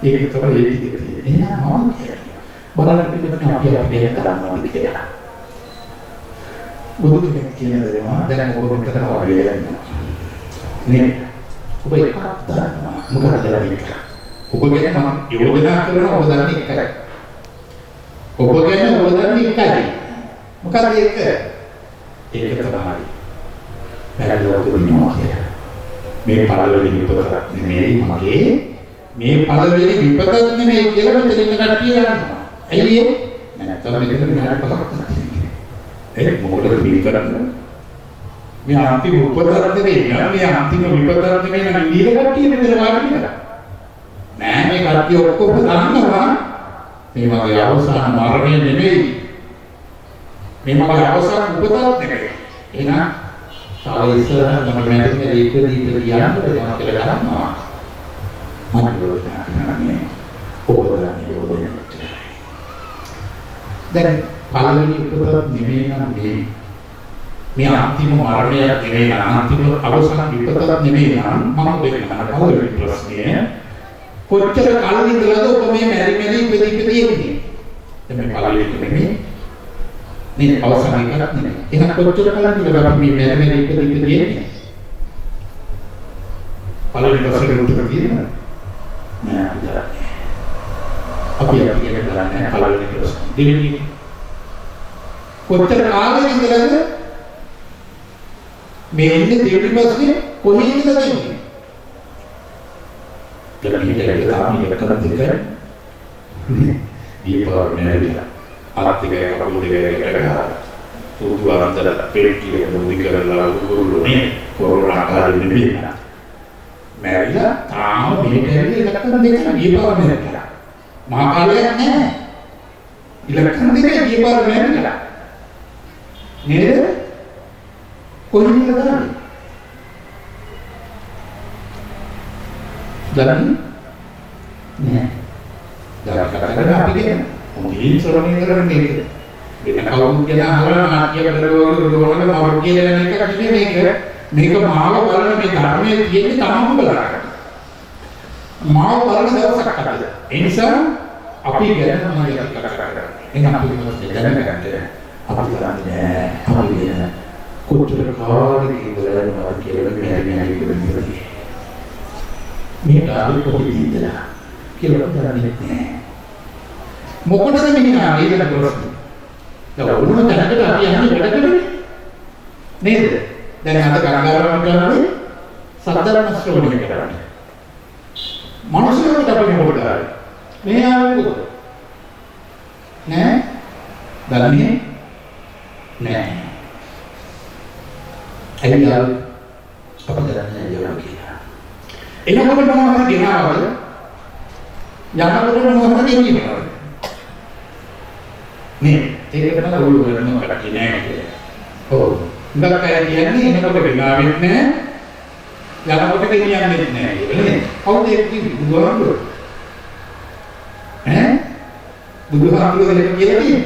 ඒක තමයි ඒ ටික තියෙන්නේ. එහෙනම් මම බලන්න පිළිබඳව අපි අපේ කරනවා කියලා. බුදු කෙනෙක් කියන දේවා දැන් ඔබ මෙතන වගේ නේ. ඔබ එකක් දානවා. මොකද දැනගන්න. ඔබ ගැන මම යෝජනා කරනවා ඔබ දන්නේ එකයි. ඔබ ගැන ඔබ දන්නේ එකයි. මොකද ඒක තමයි පැහැදිලිව දුන්නා කියලා. මේ පළවෙනි විපතක් නෙමෙයි මගේ මේ පළවෙනි විපතක් නෙමෙයි කියලා මෙතනින් කට්ටිය යනවා. ඇයි ඒ? නැත්නම් මෙතන මෙහාට පහක් නැහැ. ඒක මොකටද මේ කරන්නේ? මේ අන්තිම උපතක් නෙමෙයි මේ අන්තිම විපතක් නෙමෙයි නම් ඊළ කට්ටිය මෙතන වාඩි වෙලා. නෑ මේ කට්ටිය ඔක්කොම දන්නවා මේ මගේ අවසාන මරණය නෙමෙයි. මේ මගේ අවසාන උපතක් නෙමෙයි. එහෙනම් තව ඉස්සරහ මම මැරෙන්නේ ඒක දීපල කියන්න දෙනවා කියලා ගන්නවා. මම කියන්නේ ඕගොල්ලන්ගේ ඕගොල්ලෝ. දැන් පළවෙනි උපතක් නෙමෙයි නම් මේ අන්තිම මරණය නෙමෙයි නම් අන්තිම අවසාන විපතක් නෙමෙයි නම් මම දෙන්න පළවෙනි ප්‍රශ්නය කොච්චර කාලෙ ඉඳලාද ඔබ මේ මැරි ඉපදී ඉන්නේ? දැන් මේ පළවෙනි නෙමෙයි මේ අවසාන එකක් නෙමෙයි. එහෙනම් කොච්චර කාලෙ ඉඳලාද අපි මේ මැරි ඉපදී ඉන්නේ? පළවෙනි ප්‍රශ්නේ උත්තර දෙන්න. නෑ අපි කරන්නේ පළවෙනි ප්‍රශ්නේ. දෙවෙනි කොච්චර කාලෙ ඉඳලාද මේ ඉන්නේ දෙවෙනි ප්‍රශ්නේ කොහේ ඉඳලාද ඉන්නේ? Jadi kami akan tidak di Parmelia. Artinya kamu tidak tujuan tidak pergi yang tiga lalu ini corona kali ini. Melia kamu ini akan tidak di Parmelia. Makanya ilakan tidak di Parmelia. Ini koin tidak. Dan dalam kata-kata apa dia? Mungkin seorang ini dengan kalau kita hal dia berdua orang dia dan mereka mereka mau kalau mereka ini tamam belar mau kalau tidak usah kata insan api dia mereka kata ini api dia jangan kata api dia kucur kali kita dalam kita berani මේක අලුත් පොඩි ඉඳලා කියලා කරන්නේ නැහැ. මොකටද මෙහි ආවේ කියලා ප්‍රශ්න. දැන් ඔළුව තැනකට අපි යන්නේ වැඩ කරන්නේ. නේද? දැන් අද ගංගාරම කරන්නේ සද්ධර්ම ශ්‍රවණය කරන්නේ. මනුස්සයෙකුට අපි මොකටද ආවේ? මේ ආවේ මොකද? නෑ? දන්නේ නෑ. ඇයි ආවේ? අපි දන්නේ නැහැ කියලා. එනකොට මොනවද ගෙනාවද? යනකොට මොනවද ගෙනියනවද? නේ ඒක තමයි ඔළුව වෙනවා කටි නෑ කියන්නේ. ඔව්. ඉඳලා කය කියන්නේ එනකොට ගෙනාවෙත් නෑ. යනකොට ගෙනියන්නෙත් නෑ කියලා. කවුද ඒක කිව්වේ? බුදුහාමුදුරුවෝ. ඈ? බුදුහාමුදුරුවෝ කියන්නේ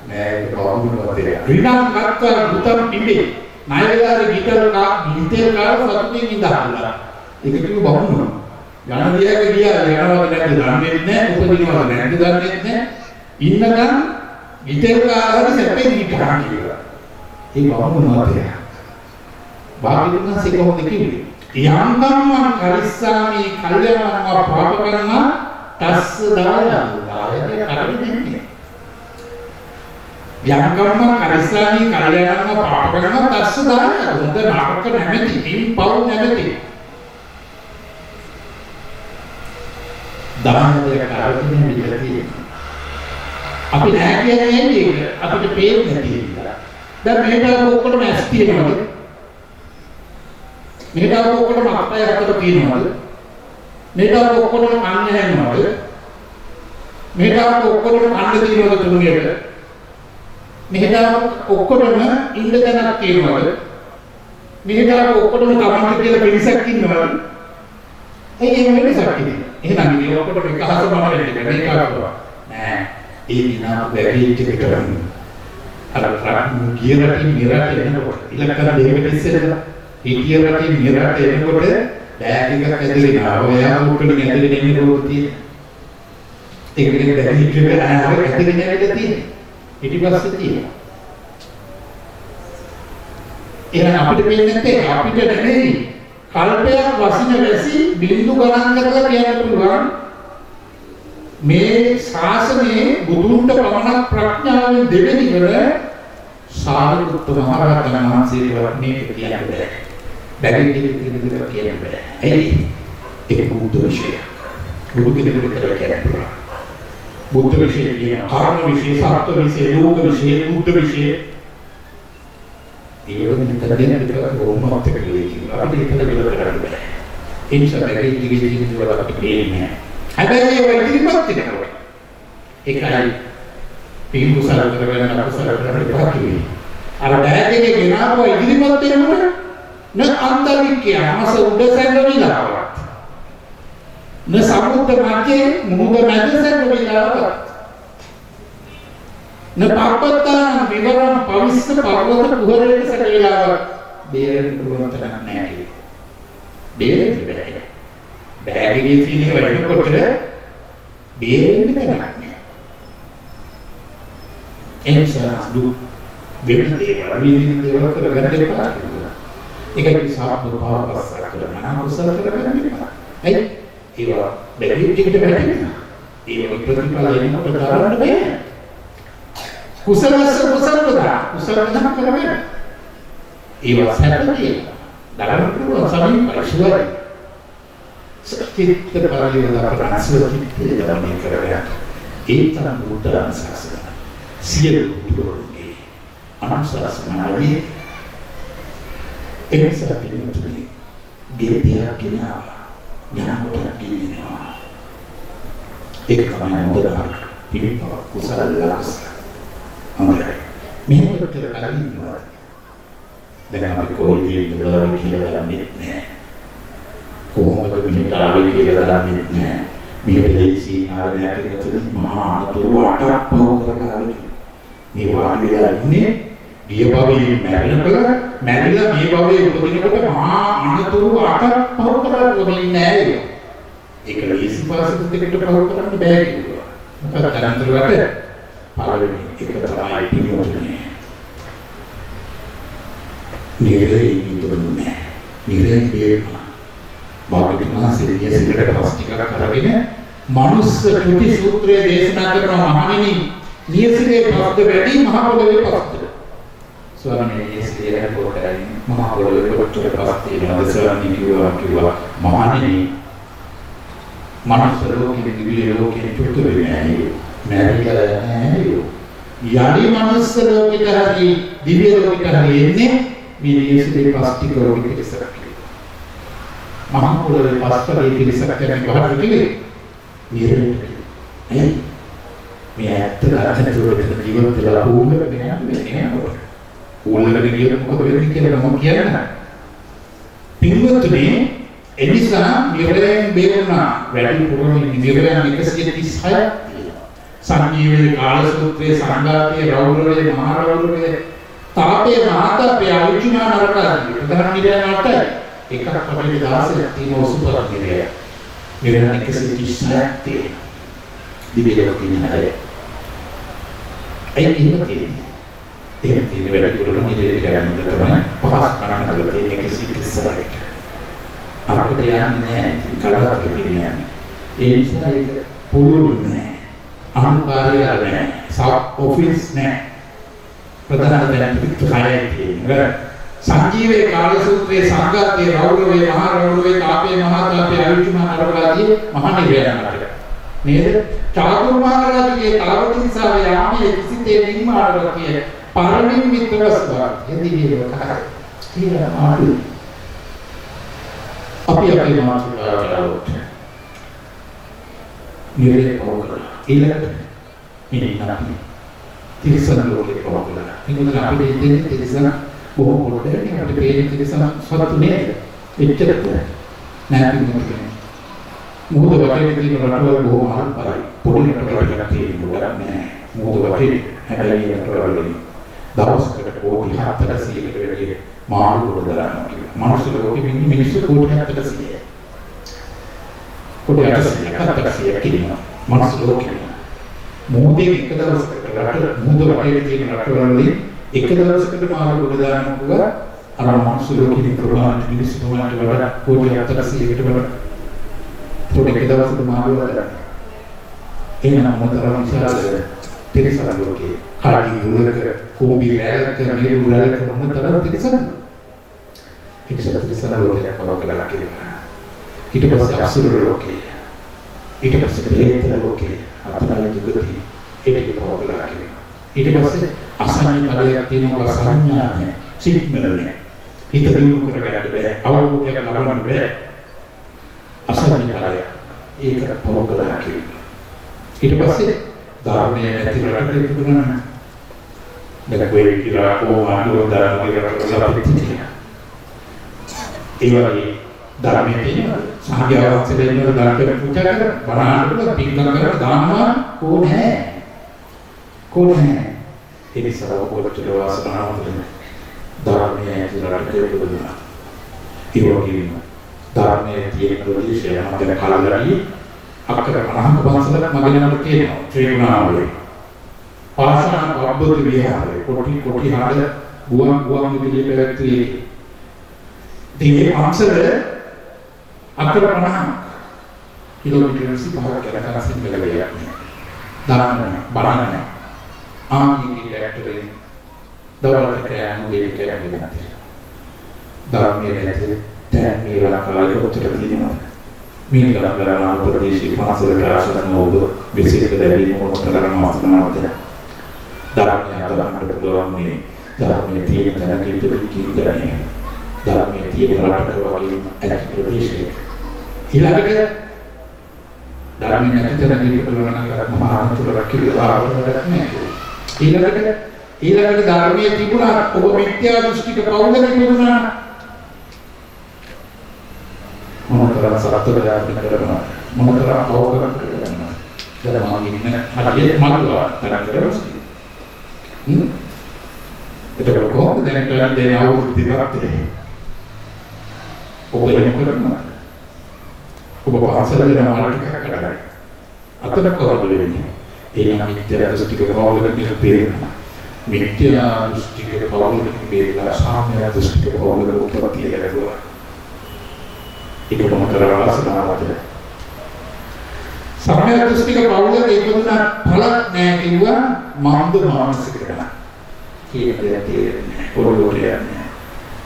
නෑ ඒක කවුරුන්වත් දෙයක්. විනාම් කත්තා බුතම් පිඹේ. ණයදාර ගිතර සතුටින් ඉඳහල්ලා. ඒක කිව්ව බමුණා. යන දියක ගියා යනවද නැද්ද දන්නේ නැහැ. උපදිනවද නැද්ද දන්නේ නැහැ. ඉන්නකම් විතර කාලවල සැපේ හිටහා කියලා. ඒ බමුණා මතය. භාග්‍යවතුන් කොහොමද කිව්වේ? යම්කම් කරිස්සාමි කල්යනා පාප කරනා තස්ස දායන කරන්නේ. යම්කම් කරිස්සාමි කල්යනා පාප කරනා තස්ස දායන. හොඳ නරක නැමැති, පින් පව් නැමැති. දානය කරන්නේ විතරයි. අපි නැහැ කියන්නේ අපිට පේන්නේ නැති නිසා. දැන් මේකට ඔක්කොම ඇස් තියෙනවද? මේකට ඔක්කොම අක්කය අතට තියෙනවද? මේකට ඔක්කොම කන්න හැන්නවද? මේකට ඔක්කොම කන්න තියෙනවද තුන්ගෙට? මේකට ඔක්කොම ඉන්න තැනක් තියෙනවද? මේකට ඔක්කොම තමන්ට කියලා පිරිසක් ඉන්නවද? ඒ වෙනසක් තියෙනවා. එහෙනම් මේ ඔක්කොට එකහසම වෙන්නේ මේක නෑ ඒ විනා බැරිච්ච විතරයි අර ගියරටි මිරට එනකොට ඉලක්කන දෙවිට ඉස්සෙල්ලා හිටිය රටි මිරට එනකොට බෑග් එකක් ඇදලා ඔයා උඩට ඇදලා එන්නේ රෝතිය ඒකනේ බැරිච්ච එක ආව ඇදගෙන ඇවිල්ලා තියෙන්නේ ඊටපස්සේ තියෙනවා එහෙනම් අපිට වෙන්නේ නැත්තේ අපිට නෙමෙයි කල්පයක් වසින වැසි බිඳු ගණන් කරලා කියන්න පුළුවන් මේ ශාසනයේ බුදුන්ට පමණක් ප්‍රඥාවෙන් දෙවෙනි වල සාරිපුත්ත මහ රහතන් වහන්සේට මේක කියන්න බෑ. බැරි දෙයක් කියන්න බෑ. ඇයි? ඒක බුද්ධ විශ්ය. බුදු කෙනෙකුට කියන්න පුළුවන්. බුද්ධ විශ්ය කියන කාරණ විශ්ය, සත්‍ය විශ්ය, ලෝක විශ්ය, බුද්ධ විශ්ය. ඒ වගේ දෙයක් කොහොමද කියන්නේ? අපිට ඒක දෙකක් කරන්න බෑ. ඒ නිසා බැරි දෙයක් වල අපිට දෙන්නේ. හැබැයි ඒ ඉදිරිපත් කරනවා. ඒකයි පින්කුසල කරගෙන අකුසල කරගෙන පාකිනේ. අර බෑගයේ ගෙනාව ඉදිරිපත් වෙනකොට න අන්තරික්කය අමස උඩ සැඟවිලාවත්. න සමුද්‍ර මැදේ මුහුද මැද සැඟවිලාවත්. න පාපත්තන විවරණ පවිස්ස පර්වත කුහරයට සැඟවිලාවත්. බේරෙන්න පුළුවන් තරක් නැහැ. බේරෙන්න බෑ. බෑගයේ තියෙන වැඩකොට බේරෙන්න බෑ. එනිසා දුක් වෙන දේවල් විඳින දේවල් කරගන්න එපා. ඒකයි සාප්පු පාපස් කරනවා කුසල කරගන්න එපා. ඇයි? ඒවා බැරි ටිකට බැහැ. ඒක ප්‍රතිඵල එනකොට කරන්න බෑ. කුසලස කුසල කරගන්න. ඒවා සැපදී. දරන්න පුළුවන් සමීපයි සුවයි. සත්‍යිත පරිවර්තන ප්‍රාසවිත දරන්නේ කරගන්න. ඒ තරම් බුද්ධාන සාසන සියලු දුරුගේ අනුශාසනාවේ එක්සත් පිළිතුරේ ගෙදියා කියනවා ඥානවත් කියනවා ඒක තමයි මොකද පිළිපව කුසල ලක්ෂ අමරයි මේකට කලින් ඉන්නවා දැන් අපි කොහොමද ඉඳලා කියලා දන්නේ නැහැ කොහොමද මෙහෙට ආවේ කියලා දන්නේ නැහැ මේ දෙලීසී ආරණ්‍යයක මහා අතුරුවට පොහොරකාරී මේ වාඩිලා ඉන්නේ ගිය භවයේ මැරිලා මේ භවයේ උපදිනකොට මහා අනතුරු අටක් පහු කරලා ඉන්නේ ඒක ලීසි පාසෙත් දෙකට පහු කරන්න බෑ කිව්වා. මොකද අනතුරුවට පළවෙනි එක තමයි පිළිවෙන්නේ. නිරේ ඉදුන්නේ. නිරේ බේරනවා. භාග්‍යවතුන් සිරිය සිරට පස්තික කරගෙන මනුස්ස ත්‍ෘති සූත්‍රයේ දේශනා කරන මහණෙනි නියසිරේ පස්ද වැඩි මහ පොළවේ පස්ද ස්වාමීන් වහන්සේ පොරටයි මහ පොළවේ කොච්චර පස්ද වෙනවද ස්වාමීන් කිව්වා මහණෙනි මනුස්ස ලෝකෙ දිව්‍ය ලෝකෙ චුත වෙන්නේ නැහැ නෑ යනි මනුස්ස ලෝකෙට හරි දිව්‍ය ලෝකෙට හරි එන්නේ මේ නියසිරේ පස්තික ලෝකෙට ඉස්සරහ මහ පොළවේ පස්තරේ පිළිසක් කරන කොහොමද කියන්නේ නිරේ මේ ඇත්ත අරහතුරට ජීවිත වෙලා වුණේ නෑ ඌලකට ගියොත් මොකද වෙන්නේ කියලා මම කියන්නේ පින්වත්නි එනිසා නිරයෙන් බේරුණා වැඩි පුරමින් නිරයන් 136 සංජීවයේ කාලසූත්‍රයේ සංඝාතයේ රෞද්‍රයේ මහා රෞද්‍රයේ තාපේ මහාතපේ අවිචුනා නරකාදී ප්‍රධාන නිරයන් 8යි එකක් අපේ 16 තියෙන සුපර් නිරය නිරයන් 136 තියෙන දිව්‍ය ලෝකෙින් හැරේ එහෙම තියෙන වැඩි දුරට නිරේ ගන්න තමයි පහස් කරන්න හදලා තියෙන එක සිද්ධායි. අපිට යන්නේ කලකට කියන්නේ. ඒ නිසා ඒක පුළුල් නෑ. අහංකාරය නෑ. සබ් ඔෆිස් නෑ. ප්‍රධාන දැන් පිටකයයි තියෙනවා. සංජීවයේ කාලසූත්‍රයේ සංඝාතයේ රෞද්‍රයේ මහා රෞද්‍රයේ තාපේ මහා තාපේ අවිචුනා නරකාදී මහා නිරයන්කට. නේද? චාතුරු මහරජගේ තාවතිසාවේ යාමයේ කිසිතේ නිර්මාණය කියේ පරණින් මිත්‍රස්වා යදිවිව කහයි කියලා ආදු අපි අපේ මාතෘකාවට නිරේ පොකලා ඊළඟට මිනිනාපි තිරිසන ලෝකේ පොකලා ඉතින් අපිට ඉන්නේ තිරිසන බොහෝ පොඩ්ඩක් අපිට පේන තිරිසන සතු නේද එච්චරද නැහැ පිටුනේ මුහුද වටේ තියෙන රටවල් බොහොම අල්පයි. පොඩි රටවල් තියෙනවා නෑ. මුහුද වටේ හැබැයි රටවල් වලින් දවසකට කෝටි 400කට වැඩි මාළු ගොඩදානවා කියලා. මනුස්ස ලෝකෙ ඉන්නේ මිනිස්සු කෝටි 400. කෝටි 400 කියනවා. මනුස්ස ලෝකෙ. මුහුදේ එක දවසකට රට මුහුද වටේ තියෙන රටවල් වලින් එක දවසකට මාළු ගොඩදානවා අර මනුස්ස ලෝකෙ ප්‍රමාණ මිනිස්සු ප්‍රමාණයට වඩා කෝටි 400කට වඩා පොඩි දවසක මාළුවා එහෙනම් මොතරම් විශාලද තිරසන ලෝකේ කාටි දුරක කෝඹි රැළක මේරු රැළක මොනතරම් තිරසන තිරසන ලෝකයක් පවකලා කියලා ඊට පස්සේ අසුර ලෝකේ ඊට පස්සේ ප්‍රේත ලෝකේ අපාය දුගති ඒක පවකලා කියලා ඊට පස්සේ අසංඥ ඵලයක් තියෙනවා සංඥා නැහැ සිත්මල නැහැ හිත දියුණු කරගන්න බෑ අවබෝධයක් ලබන්න බෑ අසංඥ ඵලයක් ඒක පවකලා කියලා ඊට පස්සේ ධර්මයේ නැති රටක තිබුණා නේද කොයි කියලා කොහොමද ධර්මයේ රටක ඒ වගේ ධර්මයේ තියෙන සංඝයාසලේ ඉන්න ධර්මයේ පූජා කර බණාට පිළිගන්න කර දානවා කොහේ ඒ නිසා ඔබට වාසනාවක් ධර්මයේ රටක තිබුණා ඒ වගේ ධර්මයේ තියෙන ප්‍රදේශය මතක කලබලයි අක්කර 50ක වංශලක් මගේ නමට තියෙනවා ත්‍රිකුණාමලේ පාසන වබ්බතු විහාරේ කොටි හාල ගුවන් විදුලිය පැවැත්වී ඉතින් වංශල අක්කර 50 කිලෝමීටර් 25ක් කරකසින් බැලුවා බලන්න ආන්ගේ ඩිරෙක්ටරේ දවල්ට කෑමගේ කෑමගේ නැති ධර්මයේ නැති දැන් මේ වෙලාවක කොච්චර තියෙනවද මේ ගලගලන ප්‍රදේශී මාසවල ආසන්න ඔබ විශේෂ දෙවි මොනතරම් මාසනවද ධර්මයේ අදහන්නට පුළුවන් මේ ධර්මයේ තියෙන තැන කිව්වනේ ධර්මයේ තියෙන රටක වගේ ඇති ප්‍රදේශයේ ඊළඟට ධර්මයේ නැති තැන කිව්වොත් නම් මහා අනුතරක් කියලා ඊළඟට ධර්මයේ තිබුණා ඔබ මිත්‍යා දෘෂ්ටික පෞද්ගලික තිබුණා මොනතරම් සත්‍යය කරනවා මොනතරම් අවබෝධ කරගන්නවා ධර්මයේ ඉන්න හරියට මල්වා තරම් කරනවා ඒක කොහොමද දැන් දෙන අවුරුදු දෙකක් ඔබ එහෙම කරනවා ඔබ පාසලේ යන මාර්ගයක් කරලා අතට කොහොමද වෙන්නේ ඒ නම් මිත්‍යා දෘෂ්ටික පෞද්ගලික පේනවා මිත්‍යා දෘෂ්ටික පෞද්ගලික පේලා සාම්‍ය දෘෂ්ටික පෞද්ගලික උත්පත්ති ලැබුවා ඒක මොනතරම් වාසනාවක්ද සම්‍යක් දෘෂ්ටික පෞද්ගලික ඒකදුනා ඵලක් නැහැ කිව්වා මන්ද මානසිකකම කියන දේ තේරෙන්නේ පොළොවට යන්නේ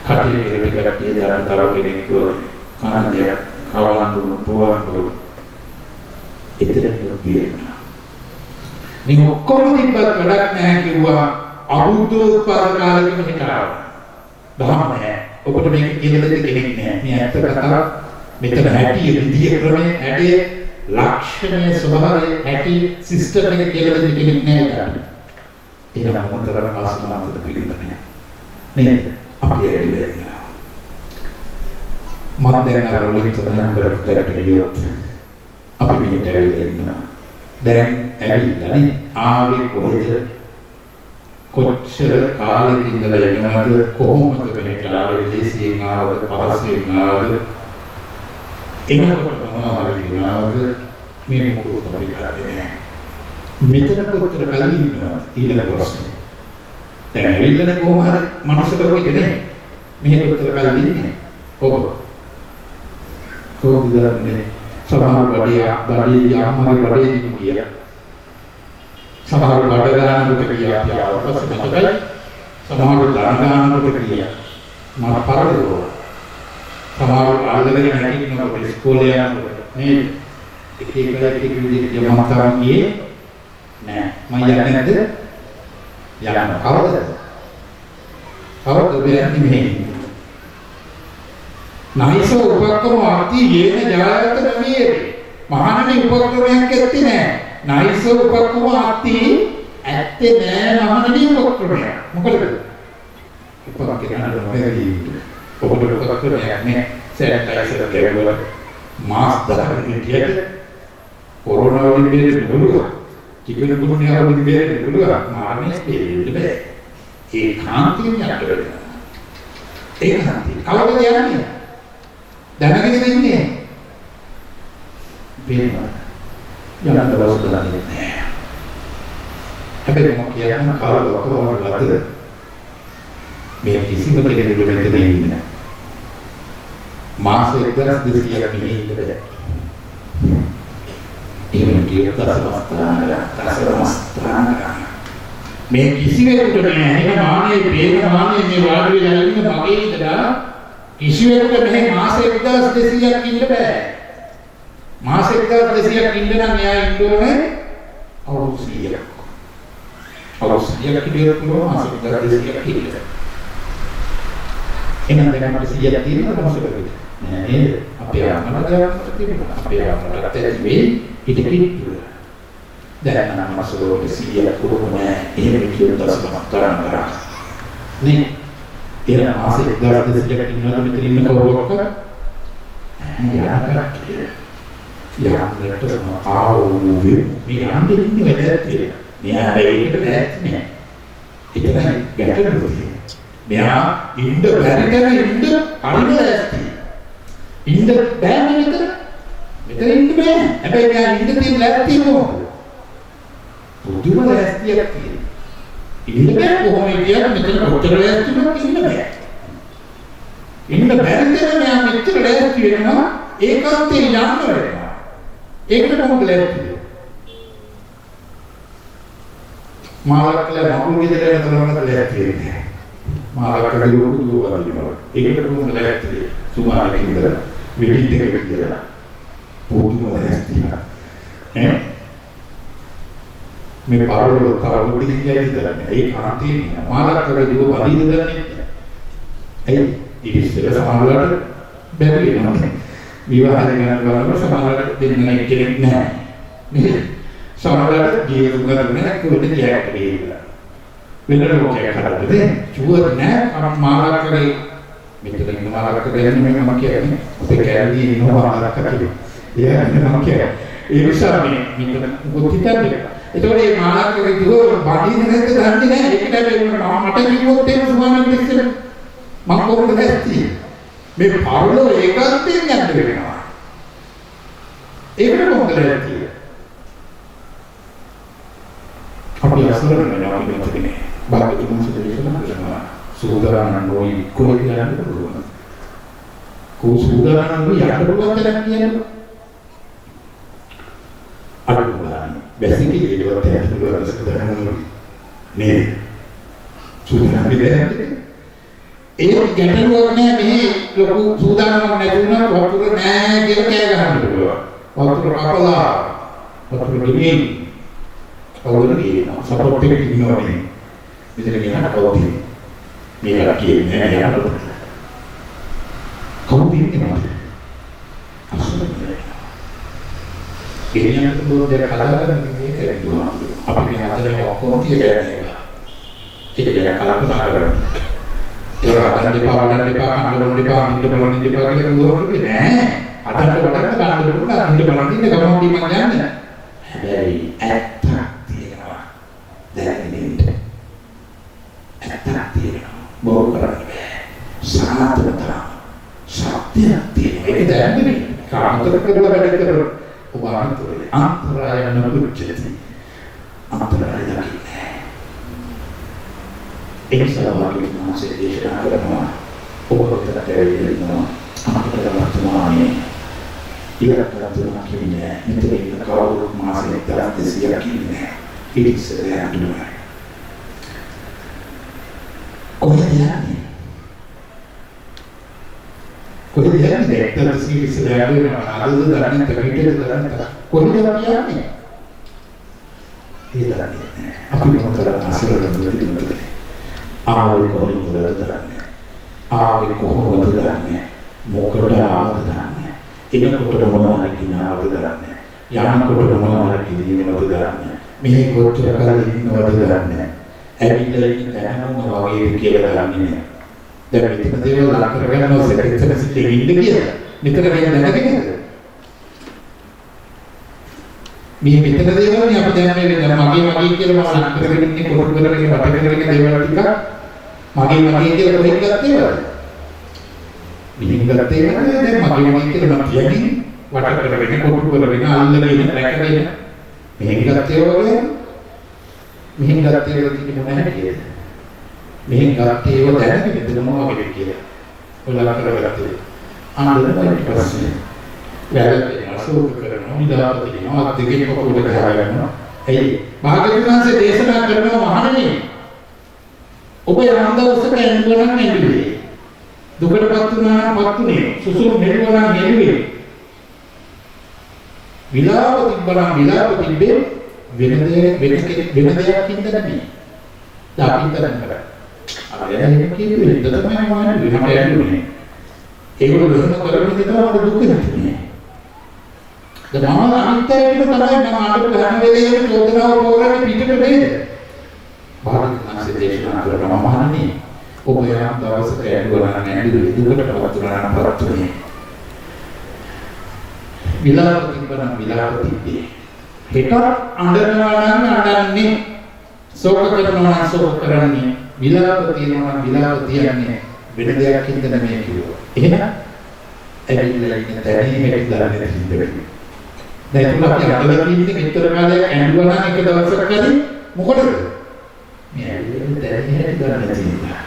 කටේ ඉරකට තියලා තරවෙන්නේ කිව්වා ආනන්දය කවලන්දුන පුවන්දු ඉතින් කියනවා මේ ඔක්කොම තිබ්බත් වැඩක් නැහැ කිව්වා අබුද්ධ උත්පාද කාලෙක හිටාව දහම නැහැ ඔබට මේක කියලා දෙන්න කෙනෙක් නැහැ මේ ඇත්ත කතාව මෙතන හැටි විදිය ක්‍රමයේ හැටි ලක්ෂණයේ ස්වභාවයේ හැටි සිස්ටම් එක කියලා දෙන්න කෙනෙක් නැහැ ඒක නම් මොනතරම් ආසනාවක්ද පිළිගන්නේ නේද අපි එන්නේ මම දැන් අර වලින් තනනම් කරකට ගියොත් අපි මෙහෙට ඇවිල්ලා දැන් ඇවිල්ලා නේ ආවේ කොහෙද කොච්චර කාලෙක ඉඳලා යනවද කොහොමද මෙහෙට ආවේ දේශයෙන් ආවද පහසෙන් ආවද එනකොට මොනවද මේ මොකද අපි කරන්නේ මෙතන කොච්චර කලින් ඉන්නවද ඊළඟ ප්‍රශ්නේ දැන් ඇවිල්ලා කොහොම හරි මනසට කොහෙද මෙහෙ කොච්චර කලින් ඉන්නේ ඔබ කොහොමද දන්නේ සමහර බඩේ යාමගේ බඩේ ගියා සමහර බඩ ගන්නකොට ගියා පස්සේ මතකයි සමහර දරණ ගන්නකොට ගියා මම පරදෝ සමහර ආදරේ නැතිනකොට ඉස්කෝලේ යනකොට මේ එක විදිහට යමතරම් ගියේ නෑ මම යන්නේ නැද්ද යන්න කවදද වෙන්නේ මෙහෙ නයිසෝ උපක්‍රම ආති යේන ජායත නමියේ මහානමේ උපක්‍රමයක් ඇත්තේ නෑ නයිසෝ උපක්‍රම ආති ඇත්තේ නෑ මහානමේ උපක්‍රමයක් මොකද උපක්‍රමයක් නෑ ඔබට උපක්‍රමයක් නෑ සැරටයිසර් කෙරෙවල මාස් 10 මිනිත්‍යක කොරෝනා වලින් බේරෙන්න පුළුවන් චිකන දුන්නේ ආවලින් බේරෙන්න පුළුවන් මාන්නේ බේරෙන්න බෑ ඒ කාන්තියෙන් යන්න වෙනවා ඒ කාන්තිය කවදද යන්නේ දැනගෙන ඉන්නේ බේරෙන්න යන්න දවස් ගන්න නෑ හැබැයි මම කියන කාලවක වලද මේ කිසිම කෙනෙකුට මෙතන ඉන්නේ මාස 1200ක් මෙහි ඉඳලා එහෙම කියන දසමස්තරාන මේ කිසිවෙකුට නෑ එහෙම මානෙ වේද මානෙ මේ වාඩි වෙලා ඉන්න මගේ ඉඳලා කිසිවෙකුට මේ මාස 1200ක් ඉන්න බෑ. මාස 1200ක් ඉන්න නම් එයා ඉන්න ඕනේ අවුරුදු 100ක්. අවුරුදු 100ක් ඉඳලා පුළුවන් මාස 1200ක් ඉන්න. එහෙනම් දැන් අපිට 100ක් තියෙනවද මාසෙකට? නෑ නේද? අපේ අම්මලාට තියෙනවා. අපේ අම්මලාට තියෙන්නේ ඉතිකිටු. දැන් නම් මාසෙකට 100ක් කොහොම නෑ. එහෙම කියන දසමක් තරම් කරා. නේ එහෙනම් මාස 1200ක් ඉන්නවා මෙතන ඉන්න කවුරක්ද? යාකට යාකට ආවුවේ මේ යන්නේ වැඩක් තියෙනවා. මෙයා ඒකට නැත් නෑ. ඒක තමයි ගැටලුව. මෙයා ඉන්න බැරි තැන ඉන්න අනිවාර්යයි. ඉන්න බෑ මෙතන. මෙතන ඉන්න බෑ. හැබැයි මෙයා ඉන්න තියෙන ලැස්තිය මොකද? පුදුම ලැස්තියක් තියෙනවා. ඉන්න බෑ කොහොම කියන්න මෙතන කොච්චර ලැස්තිද ඉන්න බෑ. ඉන්න බැරි තැන මෙයා මෙච්චර ලැස්ති වෙනවා ඒකාන්තයෙන් යන්න වෙනවා. ඒකට කොහොමද ලැස්ති? මාලකලා මකුළු ගෙදර යනතරම ලැස්ති වෙන්නේ. මාලකලා යෝගු වලිනවා. ඒකට කොහොමද ලැස්ති? සුමාරක ඉඳලා විවිධ දෙයක් කියලා. පොදුම ලැස්තිලා. මේ පාරවල කවුරුද කියන්නේ කරන්නේ. ඒ කාන්තේ මාලකලා යෝගු වලිද දන්නේ. ඒ ඉතින් සමහරවල් බැරි වෙනවා. විවාහ කරන බලන්න සමහරවල් දෙන්නේ කෙනෙක් නැහැ. නේද? සමහරවල් ජීවිත කරන්නේ කොහෙද කියලා. වෙනම මොකක්ද කරන්නේ? චුවර් නෑ අර මාලකලා මෙතන ඉන්න මාලකලා කියන්නේ මම කියන්නේ. ඔතේ කැලේ ඉන්න මාලකලා. මම කියන්නේ. ඒ නිසා මේ ගොතිතන්නේ. ඒතකොට මේ මාලකලා දුර බඩින් නැද්ද දන්නේ නැහැ. ඒකට මට කිව්වොත් ඒක සුමාන දෙන්නේ. මම කොහොමද දැක්කේ? මේ පරලෝ ඒකාන්තයෙන් යන්න වෙනවා. ඒකට කොහොමද දැක්කේ? අපි අසරණ වෙනවා අපි මෙතනේ. බාහිර මුසුදේශන කරනවා. සූදානම් නොවි කොහෙද යන්න පුළුවන්? සූදානම් නොවි යන්න පුළුවන් කියලා කියන්නේ. අඩු බලන්න. බැසිකලි ඒකට ඇතුළත නේද? සූදානම් වෙන්නේ ඒක ගැටලුවක් නෑ මේ ලොකු සූදානමක් නැති වුණා වතුර නෑ කියලා කෑ ගහන්න පුළුවන්. වතුර කපලා වතුර ගෙනියන කවුරුද කියනවා සපෝට් එකක් ඉන්නවනේ. මෙතන කියනවා කවුද මේක කියන්නේ නෑ යාළුවෝ. කවුද ඉන්නේ? අසුනේ. ගෙනියන්න පුළුවන් දෙයක් කලකට මේක ලැබුණා. අපි මේ හතරේ ඔක්කොම කියන්නේ. ඒක දෙයක් කලකට කරගන්න. ඒක අදන් දෙපා වඩන් දෙපා කන්න දෙපා හිට බලන්න දෙපා කියලා දුරවලුනේ නෑ. අදන්ට වඩන්න ගන්න දුන්නා හිට බලන්න ඉන්න ගමන් ටීම් එක යන්නේ. හැබැයි ඇත්තක් තියෙනවා. දැනෙන්නේ. ඇත්තක් තියෙනවා. බොරු කරන්නේ බෑ. සාතනතර. සත්‍යයක් තියෙනවා. ඒක දැනෙන්නේ. කාමතර කරලා වැඩ කර උපාන්තරේ අන්තරාය නොකුච්චති. අන්තරාය දකින්නේ. ඒ සලවාගේ මාසේ දේශනා කරනවා ඔබට තේරෙනවා අපට වර්තමානයේ ඉලක්කයන් කියන්නේ මෙතන ඉන්න කවුරු මාසේ 1200ක් ඉන්නේ ඉතිසරයක් නෙවෙයි කොහෙද යන්නේ තත්සිරිසලයක් වෙනවා අදද දරන්නේ තකිටේ දරන්නේ කොහෙද යන්නේ ඒ දරන්නේ අපි මොකද අසරණ වෙන්නේ ආවේ කොහොමද දරන්නේ? ආවේ කොහොමද දරන්නේ? මොකටද ආවද දරන්නේ? එනකොට මොනවද කියනවද දරන්නේ? යනකොට මොනවද කියනවද දරන්නේ? මේ කොච්චර කාලෙ ඉන්නවද දරන්නේ? ඇවිල්ලා ඉන්න තැනම වගේ කියලා දරන්නේ නෑ. දැන් මෙතන දේවල් ලක් කරගන්නවා සෙකටරි සිටේ ඉන්න කියලා. නිතර වෙන දැනගෙනද? මේ මෙතන දේවල් නේ අපි දැන් මේ මගේ කියලා මම ලක් කරගෙන ඉන්නේ කොටු කරගෙන වට කරගෙන දේවල් ටික මගේ කියලා කොහෙන්ද ගත්තේවද? මිනිහ ගත්තේ නේද? දැන් මගේ කියලා මම කියන්නේ වට කරගෙන කොටු කරගෙන අල්ලගෙන රැකගෙන මෙහෙන් ගත්තේවද? මෙහෙන් ගත්තේවද කියන්නේ මොන හැටිද? මෙහෙන් ගත්තේව දැනගෙන මෙතන මොනවද කියලා. ඔයාලා කරගත්තේ. ආනන්ද ඊට පස්සේ වැරද්ද කියනවා සෝක කරනවා විලාප දෙනවා දෙකේ පොකුට ගහ ගන්නවා. එයි භාග්‍යවතුන් වහන්සේ දේශනා කරනවා මහණෙනි ඔබ යම් දවසක ඇඬුවා නම් ඇඬුවේ. දුකටපත් වුණා නම් පත්ුනේ. සුසුම් හෙළුවා නම් හෙළුවේ. විලාප තිබ්බනම් විලාප තිබ්බේ වෙන දෙයක් හින්දා නෙමෙයි. දාපින්තරන් කරා. අරගෙන කිව්වේ ඉත තමයි මොනවද වෙනට ඇඬුනේ. ඒගොල්ලෝ වෙන කරන්නේ තමයි දුක නැතිනේ. දැන් මම අනිත්‍යයට තමයි මම අඬට හැම වෙලේම චෝදනාව පොරන්නේ පිටට නේද? භාග්‍යවතුන් දේශනා කරනවා මහණනි ඔබ යම් දවසක ඇඬුවා නම් ඇඬුවේ දුකටපත් වුණා නම් පත්ුනේ. විලාප තිබ්බනම් විලාප තිබ්බේ. හෙට අඬනවා නම් අඬන්නේ. සෝක කරනවා නම් සෝක කරන්නේ. විලාප තියෙනවා නම් විලාප තියන්නේ. වෙන දෙයක් හින්දා නෙමෙයි කිව්වා. එහෙනම් ඇවිල්ලා ඉන්න තැනින් මේක දාන්නේ හින්දා. දැන් තුල අපි අඬලා ඉන්නේ මෙතර කාලයක් ඇඬුවා නම් එක දවසක් හරි මොකටද? මේ ඇවිල්ලා තැනින් හැටි දාන්න තියෙනවා.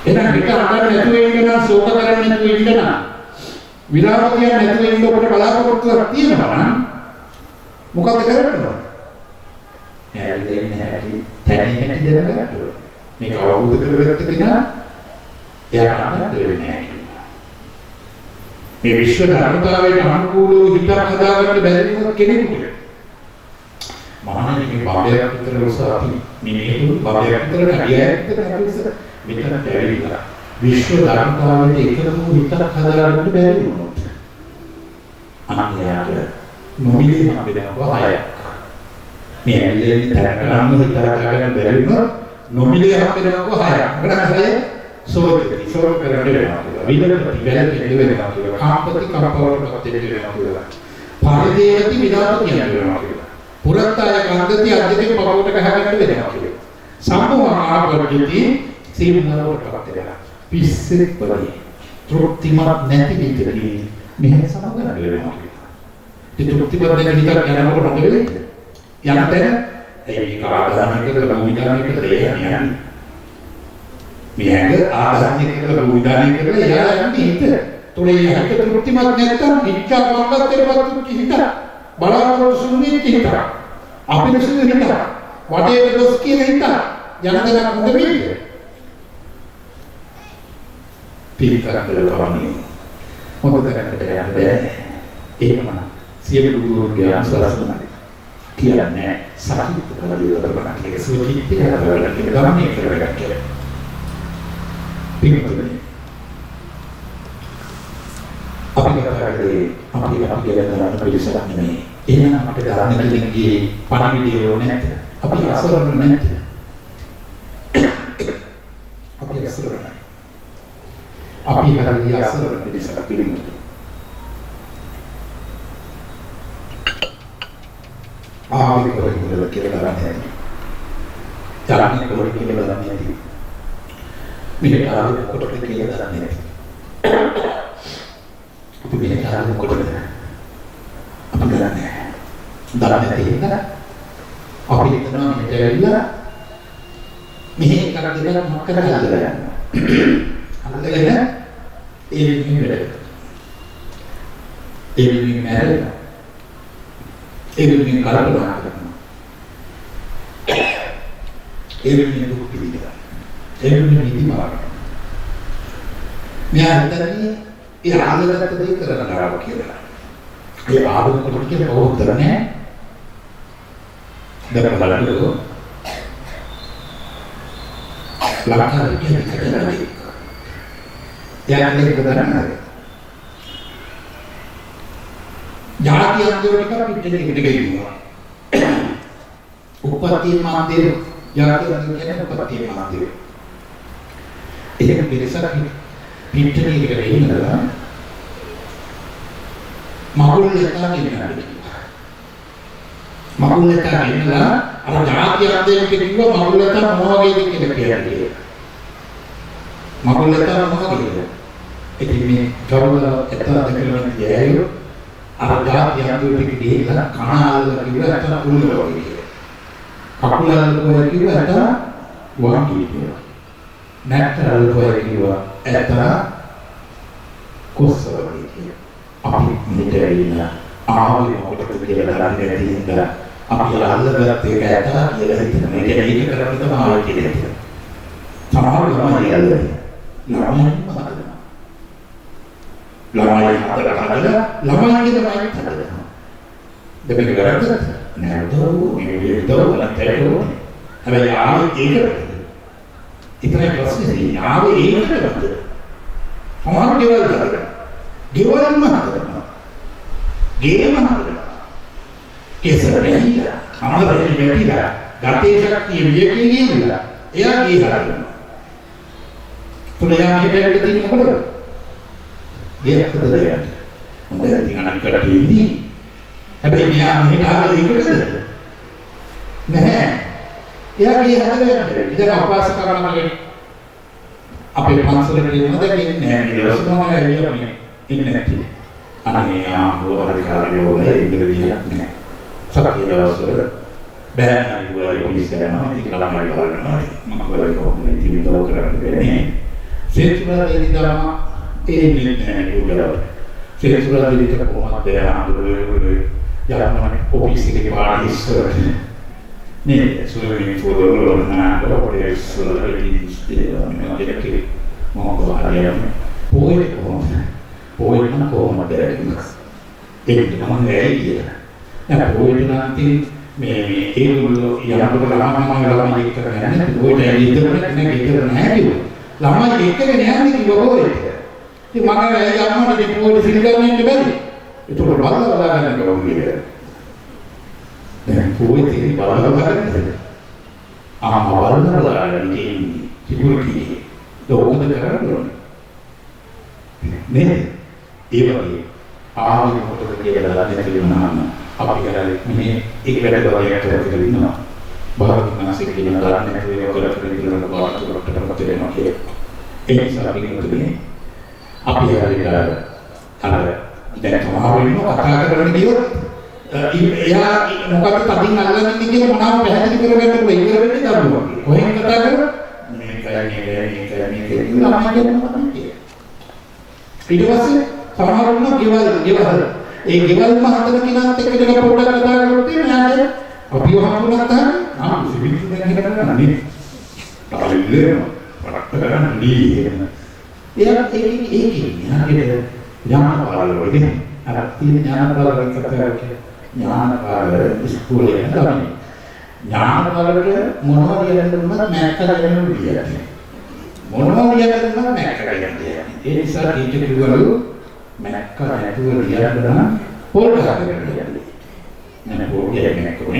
එහෙනම් හිත අඬන්න නැතුව ඉන්න නම් සෝක කරන්නේ නැතුව ඉන්න නම් විලාප කියන්නේ නැතුව ඉන්න ඔබට බලාපොරොත්තුවක් තියෙනවා නම් මොකද කරන්නේ? ඇවිල්ලා ඉන්න හැටි තැනින් හැටි දාන්න. මේක අවබෝධ කරගත්ත කෙනා එයාට අනන්ත වෙන්නේ නැහැ. මේ විශ්ව ධර්මතාවයට අනුකූලව හිතක් හදාගන්න බැරි වුණොත් කෙනෙකුට මහානි මේ බාබයක් විතර උසාවි මිනිහෙකු බාබයක් විතර කඩියක් විතර මෙතන බැරිලා විශ්ව ධර්මතාවයට එකම හිතක් හදාගන්න බැරි වුණොත් අනන්‍යයට නොමිලේ හම්බෙනවා හයක්. මේ ඇල්ලේ තරකරන්න හිතක් හදාගන්න බැරි වුණොත් නොමිලේ හම්බෙනවා හයක්. මොකද සෝක කරන්නේ වෙනවා. විදලපති වැලෙන්නේ වෙනවා කියලා. කාපති කපවරට දෙන්නේ වෙනවා. පරිදේවති විදාත කියන්නේ වෙනවා කියලා. පුරත්තාය කන්දති අධික පපුවට ගහගන්න වෙනවා කියලා. සම්මෝහ ආපර්ජිතී සීමනවටපත් වෙනවා. පිස්සෙක් වගේ. තෘප්තිමත් නැති විදිහට මෙහෙම සමගන වෙනවා කියලා. ඒ තෘප්තිමත් නැති විදිහට යනකොට මොකද වෙන්නේ? යනතර ඒ කාදානයකට භූමිදානයකට දෙයන්නේ. මේක ආධාර්මික කියලා බුද්ධාණන් කියලා එයා යන්නේ හිත. තොලේ හිත තෘප්තිමත් නැත්තම් ඉච්ඡා මංගලතරපත් හිත. බලාපොරොත්තු සුන්නිත් හිත. අපිරිසුදු හිත. වටේට දොස් කියන හිත. යනදලා මොකද වෙන්නේ? පිළිකරකට කරන්නේ. මොකද කරන්නේ යන්නේ? ඒකම සියලු ගුරුවරුන්ගේ අනුශාසනා කියන්නේ සාහිත්‍ය කලාවේ කරන එක සුචිත කරලා ගමනේ කරගන්න කියලා. පිළිතුරේ අපි කරන්නේ අපි ගැන පිළිසක් නෙමෙයි. එහෙනම් අපිට ධර්මකලින්ගේ පණිවිඩය ඕනේ නැත්නම් අපි අසරණ නැත්නම් අපි අසරණ. අපි කරන්නේ අසරණ පිළිසක් පිළිගන්න. ආවි කරන්නේ කියලා කරන්නේ. තරන්නේ කරන්නේ කියලා කරන්නේ. මේක ආරම්භ කොට කියලා දන්නේ නැහැ. අපි මේක ආරම්භ කොට අපි කරන්නේ. දරන්නේ තියෙනවා. අපි හිතනවා මේක ඇවිල්ලා මෙහෙ කරගෙන මොකද හදලා යනවා. හදගෙන ඒ විදිහට ඒ විදිහට මැරෙනවා. ඒ විදිහට කරකවනවා. ඒ විදිහට දුක් පිළිගන්නවා. එන්නේ නිදිමාන. මෙයා හිතන්නේ ඒ ආලගත දෙය කරනවා කියලා. ඒ ආලගත කොට කියන ඕතර නෑ. දැන් බලන්නකෝ. ලක්ෂණ කියන්නේ යන්නේ කරන්නේ. යාටි අන්දරට පිටින් පිට ගිහිනවා. උපපති මාන්දේ යාටි අන්දරට උපපති මාන්දේ. ඒක පිළිසක් පිටරේ ඉඳලා මගුල් එකක් ඉන්නවා. මගුල් එකක් ඉන්නලා අර ජාති අධ්‍යයනය කිව්වා මගුල් එක මොනවගේද කියලා කියන්නේ. මගුල් එක මොනවගේද? ඉතින් මේ කවුරුද එතන දෙකලම ගියයි අර ජාති අධ්‍යයනය කිව්ලා කනාල කිව්වා එතන කුළුල වගේ. කකුලල් කිව්වා එතන වහකී කියලා. නැත්තරල් කොයි කිව්වා එතන කොස්සවලි කියලා. අපි මෙතන ආවේ මොකටද කියලා දන්නේ නැති අපි අල්ලගත්ත එක ඇත්තා කියලා හිතන මේක ඒක කරන්නේ තමයි ආවේ කියලා හිතන. සමහර ළමයි අල්ලන්නේ. ළමයි හදලා ළමයි තමයි හදලා. දෙපෙක කරන්නේ නෑ මේ දවල්වල හැබැයි ආවේ ඒකට. ඉතින් ප්‍රශ්නේ ආවේ ඒකට. සමහර දේවල් කරලා ගෙවන්න හදනවා. ගේම හදනවා. කෙසරේ අමරේ මෙතිලා ගතේ ශක්තිය වියකින් ගිහිල්ලා එයා ගේ හදනවා. තුලයා හිතේට තියෙන මොකද? ගේ හදලා යන්නේ. මොකද ඉතින් අනකට ඉන්නේ. හැබැයි මෙයා මෙහෙට ආවේ ඒකද? නැහැ. එයා ගේ හදලා යන්නේ. ඉතින් අපවාස කරනමගේ අපේ පන්සලේ ඉන්නද කියන්නේ නැහැ. ඊට පස්සේ මම ඇවිල්ලා මේ ඉන්නේ නැති. අනේ ආම්බෝ අධිකාරිය වල ඉංග්‍රීසියක් නැහැ. සකීයවසර බෑනයි වල පොලිස් කරනවා ඉතින් ළමයි බලනවා මම වල කොහොමද ඉතින් දව කරන්නේ සේතුලා එදිනම ඒ නිලේ නෑ සේතුලා එදිනක කොහොමද යන්නේ ඔෆිස් එකේ පාඩි ඉස්සර නේ සුවමින් ෆෝර් නා පොලිස් වල ඉස්තේ මම දෙකේ මොකද හරියන්නේ පොයි කොහොමද ඒක නම් ඇයි නෑ පොයිට නම් මේ ඒගොල්ලෝ යනකොට ළමයි කරන්නේ නැහැ පොයිට ඉදරට නෑ ඉදර නැහැ කිව්වා ළමයි එක්කගෙන යන්නේ කිව්වා පොයිට ඉතින් මම යන්නට මේ පොයිට සිල්ගන්න ඉන්න බැරි ඒක බලලා ගන්න ඕනේ දැන් පොයිට බලලා ගන්න බලලා ගන්න සිකියුරිටි දෝකද කරන්නේ නේ ඒ වගේ ආවේ මොකටද කියලා දන්නේ නැතිවම අපි කරන්නේ මේ එක වැඩ කරලා කරලා ඉන්නවා. බාහිරනාසික කියන තරන්නේ නැති ඒවා කරලා ඉන්න බාහිරට වෙනවා කියලා. ඒ නිසා අපි කියන්නේ අපි අර දැන් සමහරව ඉන්නවා කතා කරන්න ගියොත් එයා මොකක්ද තදින් අල්ලන්නේ කියලා මොනවාම පැහැදිලි කරගන්න පුළුවන්. ඉවර වෙන්නේ දරුවා. කොහෙන් කතා කරා? මේකයි ඊට පස්සේ සමහරවල් ගෙවල් ඒ ගෙවල්ම හදන කෙනාත් එක්ක දෙක පොඩ්ඩක් කතා කරලා තියෙනවා අපි වහමුණත් අහන්නේ සිවිල් දැන් හිතන්න නේ තාලෙන්නේ වරක් කරන්න දී එයා ඒකේ ඥානපාල වගේ අර තියෙන ඥානපාල වගේ කතා කරලා ඥානපාල ඉස්කෝලේ යනවා ඥානපාලට මොනවද කියන්න උනත් මෑත් කරගෙන ඉන්නේ මොනවද කියන්න උනත් මෑත් කරගෙන ඉන්නේ ඒ නිසා ටීචර් කිව්වලු මැක්ක නැතුව ලියන්න නම් පොල් ගහගෙන ලියන්න. මම පොල් කියන්නේ කොහොමද?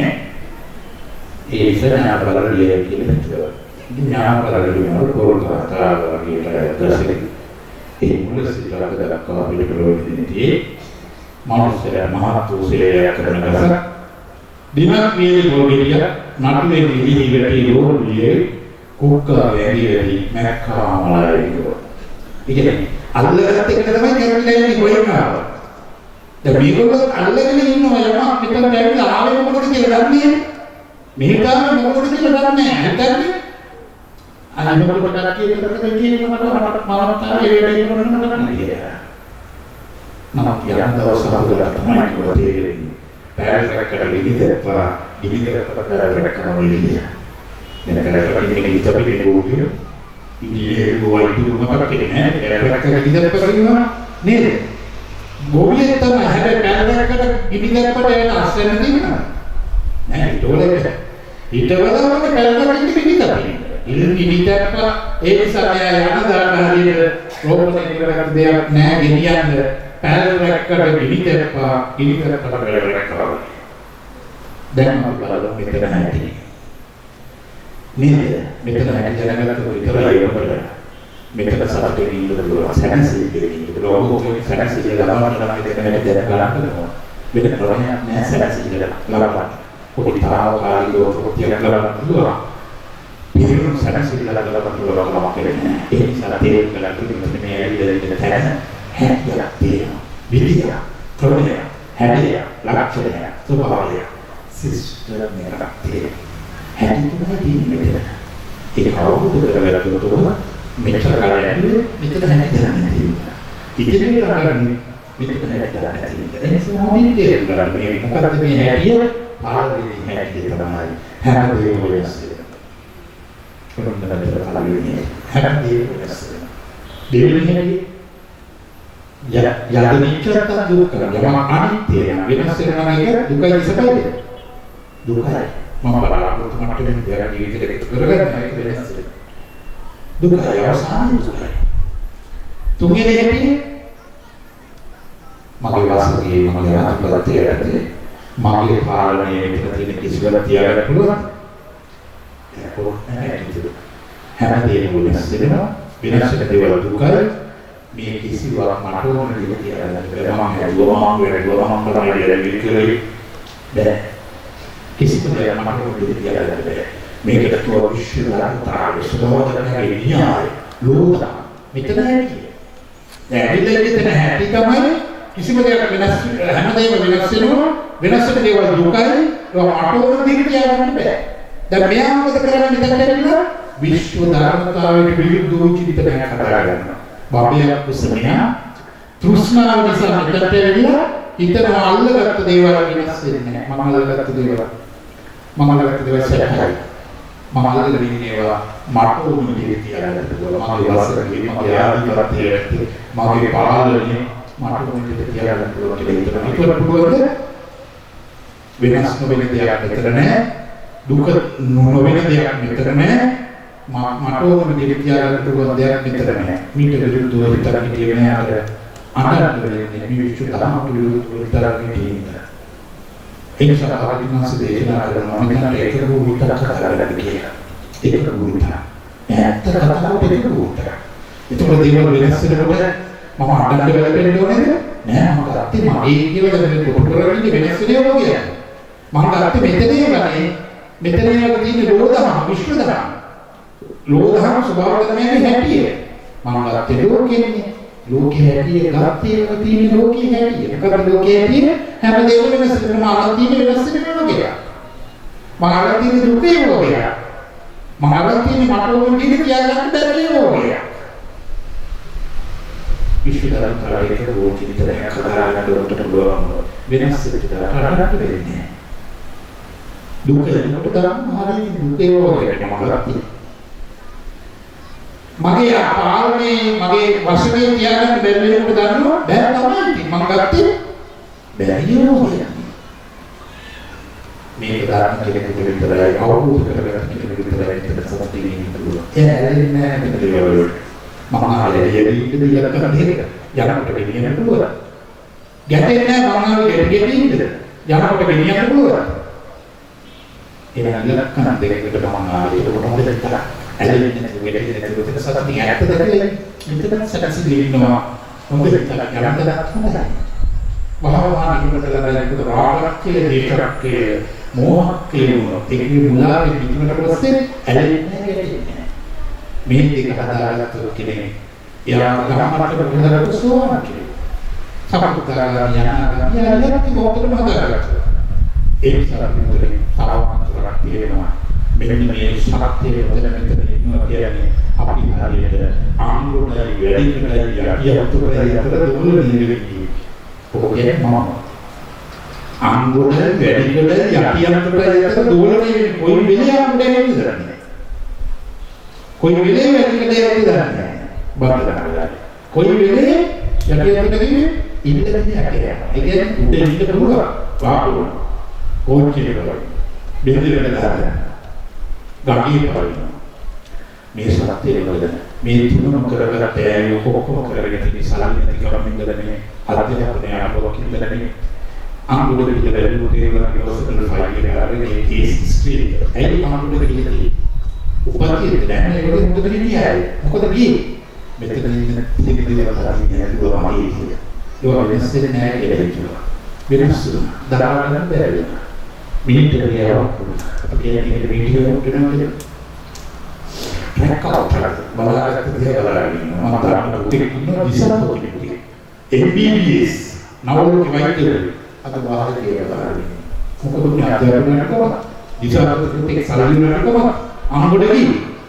ඒ ඉස්සරහට බලලා ලියන්න කියලා හිතුවා. ඉතින් ඥාන බලලා ලියනකොට පොල් කතා වගේ දැස්සේ ඒ මුල සිතලා දක්වා පිළිපොළොවේදී මානසික මහත්ෝසලයක් කරන ගස දිනක් මේ පොල්ගිරිය නටුවේ දිවි ඉවරටි රෝල්ලියේ කුක්කා වැගිරි මැක්කාමලයි කිව්වා. ඉතින් අල්ලගත්ත එක තමයි කැරකිලා යන්නේ කොහෙන්ද ආවා. දැන් මේගොල්ලෝ අල්ලගෙන ඉන්නවා යමක් මෙතන ඇවිල්ලා ආවේ මොකටද කියලා දන්නේ නැහැ. මෙහෙට ආවේ මොකටද කියලා දන්නේ නැහැ. හිතන්නේ අනිත් කොට කටියකට කියන්නේ මට මානවතාවය ඒ වැඩේ කරන්න කියලා. මම කියන දවස් හතරක් තමයි කොටේ පැරකට විදිහට ඉදිරියට කරලා ඉන්නේ. දැන් කරලා ඉන්නේ ඉතින් ini buat itu rumah pakai ni, mereka kita pergi ni. Mobil itu mah ada mereka kita pakai asal nanti mana? Nah itu boleh. Itu kalau mereka ini kita pergi. Ini kita apa? Saya yang ada hari robot yang mereka dia nah ginian. Mereka ini kita pakai mereka. Dan kalau kita nanti නේ මෙතන හැටි දැනගත්තොත් විතරයි ඔබට මෙතන සතුටේ ඉන්න පුළුවන් සැනසෙලි කියලා ලෝකෝගේ සැනසෙලි ලබන්න නම් මෙතන හැටි දැනගන්න ඕන මෙතන ප්‍රශ්නයක් නෑ සැනසෙලි ලබන්න පොඩි තාවකාලිකව ප්‍රතියක් ලබන්න පුළුවන් පිළිතුරු සැනසෙලි ලබන්න පුළුවන් කමක් නැහැ ඒ නිසා තේරුම් ගන්න පිළිතුරු මේ ඇවිල්ලා ඉන්න තැන හැටියක් තියෙනවා විදිය ක්‍රමය හැටිය ලක්ෂණය ස්වභාවය සිස්ටර් මේකට තියෙනවා හැටි තමයි තියෙන්නේ. ඒක කවුරුද කරලා තුනතුන මෙච්චර කාලයක් මෙතන හැටි දන්නේ නැහැ. ඉතින් කරන්නේ මෙතන හැටලා නැති. ඒ සෝමදී තේරුම් ගන්න මේ මොකක්ද මේ හැටිය පාලනයේ හැටිය තමයි හැම දෙයක්ම වෙනස් වෙනවා. කොරොන්දලට පාලනයේ හැම දෙයක්ම වෙනස් වෙනවා. දෙවියන්ගේ යදිනිච්චත දුක යම අනිත්‍ය වෙනස් වෙනවා කියන දුකයි සැපයි. දුකයි මම බලාපොරොත්තු මට්ටමින් දෙයක් ජීවිතේට එකතු කරගන්න එක වෙනස් වෙනවා. දුකයි අවසාන දුකයි. තුන්වෙනි හැටි මගේ වාසකයේ මගේ ආත්මගතයේ මගේ පාලනයේ මෙතන තියෙන කිසිවක් තියාගන්න පුළුවන්. ඒක නැහැ. හැම දෙයක්ම වෙනස් වෙනවා. වෙනස් වෙන දේවල් දුකයි. මේ කිසිවක් මට ඕන දෙයක් තියාගන්න බැහැ. මම හැදුවා මම වෙරදුවා මම කරන්නේ විතරයි. බැහැ. කිසිම දෙයක් මට ඕන දෙයක් තියාගන්න බැහැ. මේකට තුව විශ්වවිද්‍යාලය සෝදානයේ න්‍යාය ලෝක මෙතන ඇති. දැන් ඇවිල්ලා හැටි තමයි කිසිම දෙයක් වෙනස් හැමදේම වෙනස් වෙනවා. වෙනස් වෙන දේවල් දුකයි. ඒක අටෝන දෙයක් තියාගන්න බෑ. දැන් මෙයා මොකද කරන්නේ මෙතනට ඇවිල්ලා විශ්ව ධර්මතාවයට විරුද්ධ වූ චින්තනයක් හදා ගන්නවා. බබ්බියක් කුසමයා තෘෂ්ණාව නිසා මෙතනට ඇවිල්ලා හිතන අල්ලගත්ත දේවල් වෙනස් වෙන්නේ නැහැ. මම අල්ලගත්ත දේවල් සැකයි. මම අල්ලගෙන ඉන්නේවා මට උණු දෙයක් තියාගන්න පුළුවන්. මගේ වාසකයේ මගේ ආධිපත්‍යයේ මගේ පාලනයේ මට උණු දෙයක් තියාගන්න පුළුවන් කියලා හිතනවා. ඒකට පුළුවන්ද? වෙනස් නොවන දෙයක් මෙතන නැහැ. දුක නොවන දෙයක් මෙතන නැහැ. මට උණු දෙයක් තියාගන්න පුළුවන් දෙයක් මෙතන නැහැ. මීට විරුද්ධව විතරක් කියන්නේ අර අනන්ත වෙන්නේ මේ විශ්ව ධර්මයට විරුද්ධව විතරක් කියන්නේ. ඒ නිසා ආධිනාස දේශනා කරනවා මෙතන ඒක වුණා කතාවකට කියලා. ඒක වුණා. ඇත්ත කතාවට ඒක වුණා. ඒතකොට දේවල් වෙනස් වෙනකොට මම අඬන්න වෙලෙන්න ඕනේද? නෑ මම ගත්තේ මගේ කියලා දැන් කොට කරන්නේ වෙනස් වෙනවා කියන්නේ. මම ගත්තේ මෙතනේමනේ මෙතනේම තියෙන ලෝධම විශ්වදහම. ලෝධම ස්වභාව ධර්මයේ හැටිය. මම ගත්තේ ලෝකෙන්නේ. ලෝකයේ හැටිය ගත්තේ තියෙන ලෝකයේ හැටිය. මොකද ලෝකයේ හැටිය හැම දෙයක්ම වෙනස් වෙනවා. ආගතිය වෙනස් වෙනවා කියලා. මම ආගතිය දුකේ වගේ. මම ආගතිය මට ඕන දෙයක් තියාගන්න බැරි වගේ. විශ්වවිද්‍යාලයක රෝගී විතරක් කතා කරන්න උන්ට පුළුවන්. වෙනස් විදිහට කරන්න බැරිනේ. දුකේ නකොට තමයි දුකේ වගේ මම ආගතිය. මගේ පාලනේ මගේ වශයෙන් තියාගන්න බැරි වෙනකොට දන්නවා බෑ තමයි මම ගත්තේ බැරි වෙනවා මේ තරම් කෙනෙකුට විතරයි අවබෝධ කරගන්න කෙනෙකුට විතරයි ඒක සත්‍ය වෙන්න පුළුවන් ඒ ඇලෙන්නේ නැහැ මේක දේවල් මම ආලේ යෙදින්න දෙයක් කරන්නේ යනකොට ගෙනියන්න පුළුවන් ගැටෙන්නේ නැහැ මම ආලේ ගෙනියන්න යනකොට ගෙනියන්න පුළුවන් ඒ ලක්ෂණ දෙකකට මම ආලේ ඒක මොකද කියලා ඇලෙන්නේ නැතුව ගෙඩියකට ඒක සත්‍ය ඇත්ත දැකලා මෙතන සැකසි දෙන්නවා මොකද කියලා ගන්න හොඳයි වහවහා නිකුත් කරලා රාගක් කියලා දේශකයේ මෝහක් කියලා ඒකේ මුලාවේ පිටුනට පස්සේ ඇලෙන්නේ නැහැ මේ දෙක හදාගත්තු කෙනෙක් එයා ගමකට හොඳට සෝවාන් කෙනෙක් සපුතරා යනවා යන්නත් මොකටද හදාගත්තා ඒ නිසා පිටුනේ සාවාන්තරක් තියෙනවා මෙන්න මේ ශක්තිය මෙතන ඉන්නවා කියන්නේ අපි හරියට ආංගුණයි වැඩි කරලා යටියතුරේ අතර දුර නිවිවි ඔකේ මම ආංගුණ වැඩි කරලා යටියතුරේ අතර දුර නිවිවි කොයි වෙලේ ආංගුණේ නේද කොයි වෙලේ වැඩි කරලා යන්නේ බද්දලා කොයි වෙලේ යටියතුරේ ඉන්නකදී යටිය ඒ කියන්නේ උඩ ඉන්න පුළුවන් වාකුණ ඕච්චි කරලා බෙදෙන්න දාන්න ගාගී පරිණාම මේ සත්‍යය වල මේ තුනම කරගෙන තෑයෝ කොක්කොම කරගෙන ඉති සාලිනික කමින්දල මේ අධ්‍යාපනය අපරකින් දෙන්නේ අංගුඩ විදිහට දේවලගේ ඔසතන ෆයිල් එකේ කේස් ස්ට්‍රීට් ඇයි අංගුඩ කියන්නේ උපතිය දැන්නේ ඒක මුදට කියන්නේ මොකද ගියේ මෙතන ඉන්න තිබෙන දේවල් හරියට නේදුවා මගේ කියලා ඒක වෙනස් වෙන්නේ නැහැ කියලා හිතුවා වෙනස් දරා ගන්න බැහැ වෙනවා මිනිත්තු දෙකක් අපි කියන්නේ වීඩියෝ එකක් කරනවා රැකවුට් බලගත්ත දේ බලන්න මම තරම් උටික් ඉන්නවා දිසපොටි MBBS නවලෝක වෛද්‍යවරු අද වාහකේ බලන්න මොකද මේ අධ්‍යාපනයට කොහොමද දිසපොටි සලකුණට කොහොමද අහඹඩි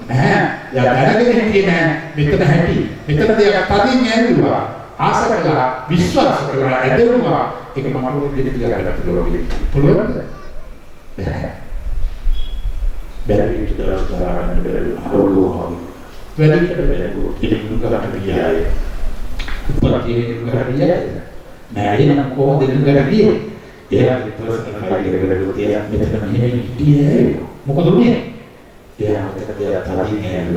නෑ යා දැනගෙන හිටියේ නෑ මෙතන හැටි මෙතන දෙයක් තදින් ඇල්ලුවා ආස කළා විශ්වාස කළා ඇදෙනවා ඒක මට දෙවි තියාගන්න පුළුවන් බැහැ බැරි විදිහට කරන්න බැහැ වැඩි කරලා ඉතින් කරන්න ගියාය උපරතියේ කරගියා නෑ එනම් කොහොමද ඉතින් කරගියේ එයාගේ පර්සනල් ෆයිල් එක කරලා තියා මෙතන මෙහෙම හිටියේ මොකද උනේ එයා මට දෙයක් තරහින්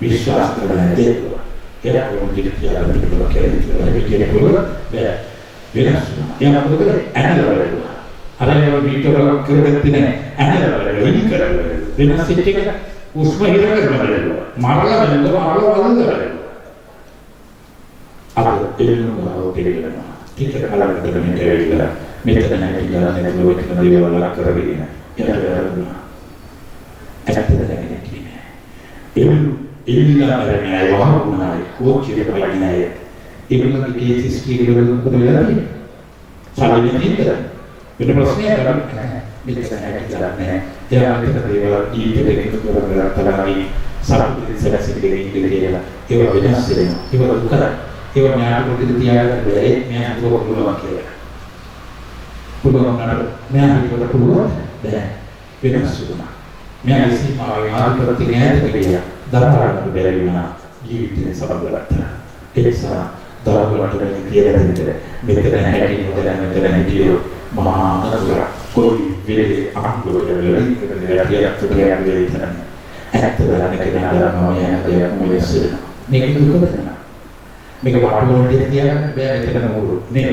විශ්වාස කරලා නැදේවා එයා කොහොමද කියලා පිළිතුරක් කියලා පුළුවන් බෑ වෙනස් එයා මොකද කරේ ඇනලවලුවා අර ඒවා වීඩියෝ කරගත්තේ නෑ ඇනලවලුවා ලින්ක් කරලා වෙනස් සිට් එක උස්ම හිර කරනවා මරලා බලනවා අර එළුණු දෙවියනවා ටික කලකට දෙන්නේ කියලා මෙතන නැතිලා නැතුව එක දේවල් කරගෙන යනවා ඇත්තටම කියන්නේ එළුණා කරන්නේ වහුණායි කෝච්චිය වයින්නායි එළුණුගේ කේස් ස්ටීකර් වල මොකද වෙලා තියෙන්නේ සාලිනින්ද වෙන ප්‍රශ්නයක් නැහැ මෙතන නැතිලා නැහැ එයා මෙතන දේවල් ජීවිතේ එකතු කරගෙන තමයි සාපේක්ෂ සැලසිලි කියලා ඒව වෙනස් වෙනවා ඒව දුකයි ඒව න්යාය පොඩි තියාගන්න බැහැ න්යාය පොඩි කියලා පුළුවන් නේද න්යාය පොඩි පුළුවන් බැහැ වෙනස් වෙනවා න්යාය සීමාවේ ආකාරයට න්යාය දෙකිය දරාගන්න බැරි වුණා ජීවිතේ සබඳලට ඒ නිසා දරාගන්න කියලා මෙතන හැටි මොකද මෙතන හිටියෝ මහා නගර કોઈ වෙලේ අංගවල ඇත්තටම මේක දුකද මේක වටවලට තියාගන්න බෑ මෙතන මොකද නේ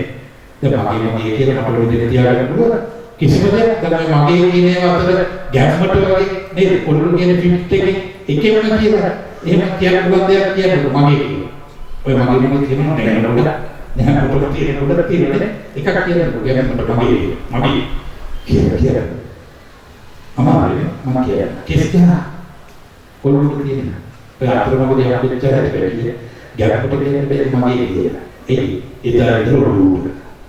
දැන් මගේ කියලා වටවලට තියාගන්න පුළුවන් කිසිම දෙයක් දැන් මගේ කියන ඒවා අතර ගැම්මට වගේ නේද කොල්ලු කියන ෆිට් එකේ එකෙම කියලා එහෙම කියන්න පුළුවන් දෙයක් කියන්න මගේ කියන ඔය මගේ මොකද කියනවා නේද නෑ පොතේ තියෙන එකක් කියන්න ගැම්මට මගේ කියලා අමාරුයි මම කියන්නේ කිසිම කොල්ලු කියන ඔය අතරමඟ දෙයක් පිටචරට වෙන්නේ ගැලපට දෙන්න බැරි මගේ කියලා. ඒ ඉතින්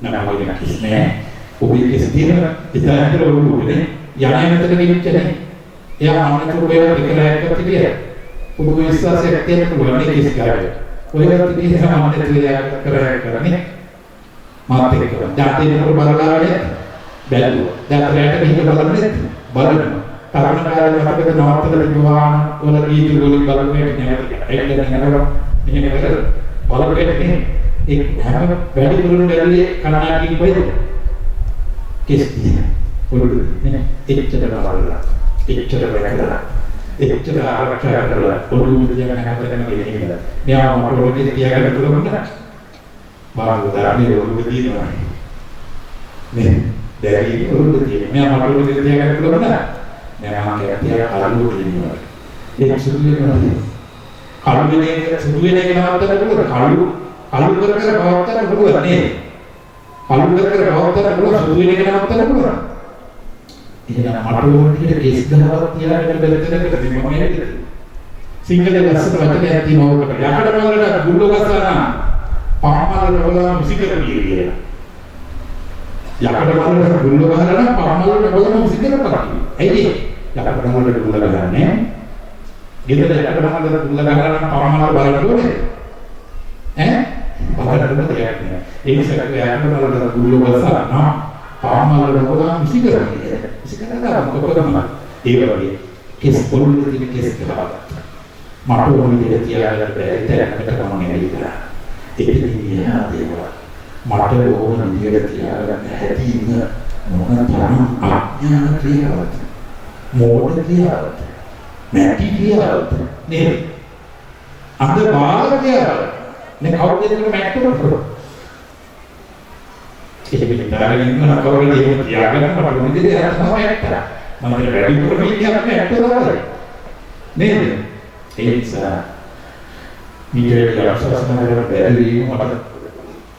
නමගෙන කිස්නේ ඔබේ කිස් තියෙන ඉතින් ඔළුවනේ යන්නකට නෙච්චනේ. එයා අන්නතර වේලා දෙකලා එකට කියලා. ඔබ විශ්වාසයක් තියෙන පුළුවන් නේ කිස් ගාවේ. ඔය වගේ දෙයක් අන්නතර වේලා කරන්නේ මාත් එක්ක. දැන් දෙන්නට බලලානේ බැලුවා. දැන් රැට මෙහෙම බලන්නේ බලනවා. තරණ කාලේ අපිට නවත්තලා ගියා වල කීතු වලින් බලන්නේ නැහැ. ඒක දැන් යනවා. මෙහෙම කරලා බලපෑනේ ඒ හැම වැඩි දුරට ඇල්ලේ කණාකින් කොයිද කෙස්ටි පොළොඩු නේ එච්චර බලලා එච්චර වැරදලා එච්චර ආරක්ෂා කරලා පොළොඩු දිහා හැමතැනම ගෙනියලා මෙයා මට ඔළුවේ තියාගන්න පුළුවන් නේද බාගදානේ ඔළුවේ තියෙනවා නේ දැරි ඔළුවේ තියෙනවා මෙයා මට ඔළුවේ තියාගන්න පුළුවන් නේද මෙයා මගේ අලුත් දෙන්නවා ඒ සුදුනේ කල්ුනේ සුදුනේ නවත්තන්න පුළුවන් කලු කර කර පවත්තන්න පුළුවන් නේද කලු කර කර පවත්තන්න පුළුවන් සුදුනේ නවත්තන්න පුළුවන් එහෙනම් මට ඕනෙට කෙස් ගහවක් තියාගෙන බෙදෙන්නකට මම නේද සිංහලයේ ලස්සන වචනයක් තියෙනවා ඔකට යකඩ වලට ගුල්ලෝ ගස්සන පාමල් වල මුසිකර කියලා යකඩ වලට ගුල්ලෝ ගහලා පාමල් වල මුසිකර කරා ඇයි යකඩ වලට ගුල්ලෝ ගහන්නේ ගෙදර යකඩ වලට ගුල්ලෝ ගහලා පාමල් බලන්න ඕනේ බලන්න දෙයක් ඒ නිසා යකඩ වලට ගුල්ලෝ ගස්සන පාමල් වල මුසිකරලා මොකක්ද ඒ වගේ කෙස් පොළොවේ තියෙන කෙස් ගහලා මට ඕනේ තියාගන්න බැරි තරකට කමන්නේ නේද ඒකේ යා දේවල් මට ඕන විදියට තියාගන්න හැටි ඉන්න මොන තරම් අඥාන ක්‍රියාවක් මෝඩ ක්‍රියාවක් නැටි ක්‍රියාවක් නේද අද බාල ක්‍රියාවක් නේ කවුරුද ඒක මැට්ටුර ඒක පිටාගෙන ඉන්න කවුරුද ඒක තියාගන්න මට ඕන විදියට තමයි ඇත්තට මම වැඩි කරමින් යන්නේ ඇත්තට නේද ඒ නිසා මීටරේ අපසස්නවල බැරි මට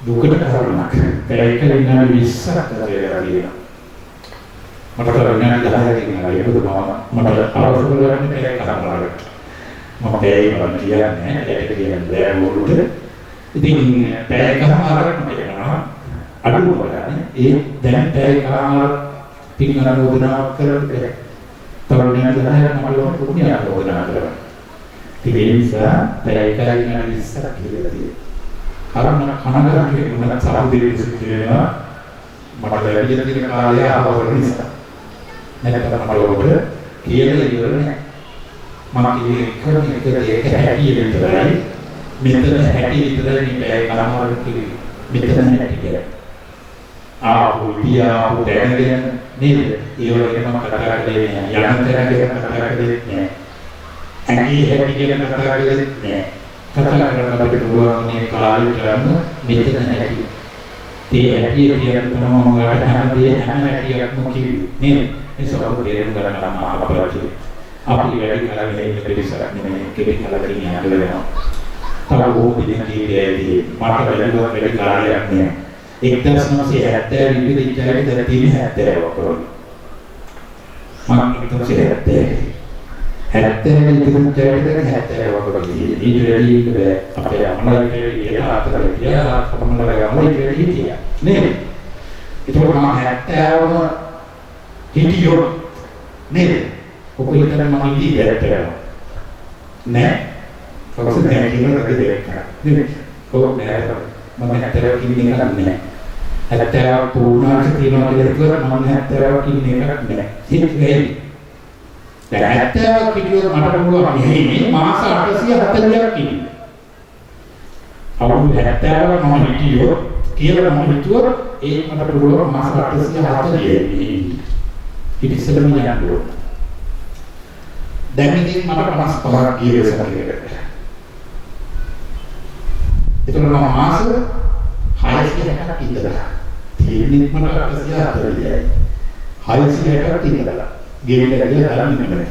දුකට කාරණාවක්. ඒක විනාඩි 20ක් කරලා තියෙනවා. මට විනාඩි 10ක් ඉන්නවා. ඒක මට අවශ්‍ය කරන්නේ ඒක කරනවා. මම ඒ වගේ කියන්නේ ඒක කියන්නේ බෑ මොකද? ඉතින් පැයකමාරක් වෙනවා. අඩු කරන්නේ ඒ දැන් පැයකමාරක් පින් අනුමೋದනාවක් කරලා තව විනාඩි 10ක් මම ලෝක පුණ්‍ය ආරෝපණය කරනවා. ඒ නිසා පැයකමාරක් විනාඩි 20ක් කියලා තියෙනවා. හරම කනගාටුයි මොනක් සාපේක්ෂව කියනවා මට ලැබිලා තියෙන කාලය ආවවල නිසා නැත්නම් මට ඔබ කියලා ඉවර නැහැ මම කියන්නේ එක හැටි විතරයි මෙතන හැටි විතරයි මේ කරමාරු කිව්වේ මෙතන හැටි කියලා ආපු පියාපු දැනගෙන නේද ඒ වගේ මම කතා කරන්නේ නැහැ යන තැන ගැන කතා කරන්නේ නැහැ ඇඟි හැටි ගැන කතා කරන්නේ නැහැ කතා කරන අපිට පුළුවන් මේ කාලේ කරන්න මෙතන හැටි ඒ හැටි කියන තමයි මම ඔයාලට හැමදේ හැම හැටියක්ම කිව්වේ නේද ඒ සබව දෙයෙන් ගන්න නම් අපරාධයි අපි වැඩි කරගෙන ඉන්න පිළිසරක් නෙමෙයි කෙනෙක් කලකින් යන්න වෙනවා තව බොහෝ දින කීපයකදී මට වැඩි කාලයක් නෑ 1970 විදිහට ඉච්චාවේ දැන් 70 වකරන මම 1970 ඉතින් අපේ අම්මලාගේ කියලා අතට ගියා අම්මලාගේ අම්මලාගේ හිටියා නේද ඒක මම 70ම හිටියෝ නේද ඔක විතර මම ඉඳී නෑ කොහොමද දැන් කියනකට දෙයක් නේද කොහොමද මම 70 කින්නේ එකක් නෑ 70 පුරුණාට තියනවා කියලා මම 70 කින්නේ එකක් නෑ ඒක දැන් 70 කිව්වොත් මට පුළුවන් මෙහි මාස 840ක් ඉන්න. අවුරුදු 70 මම හිටියොත් කියලා මම හිතුවොත් ඒ මට පුළුවන් මාස 840 ඉන්න. ඉතින් යන්න ඕන. දැන් ඉතින් මට 55ක් ගියේ සමහරකට. ඒතකොට මම මාස 660ක් ඉඳලා තියෙන්නේ මට 840යි. 660ක් ඉඳලා ගෙවිලා ගියා තරම් නෙමෙයි.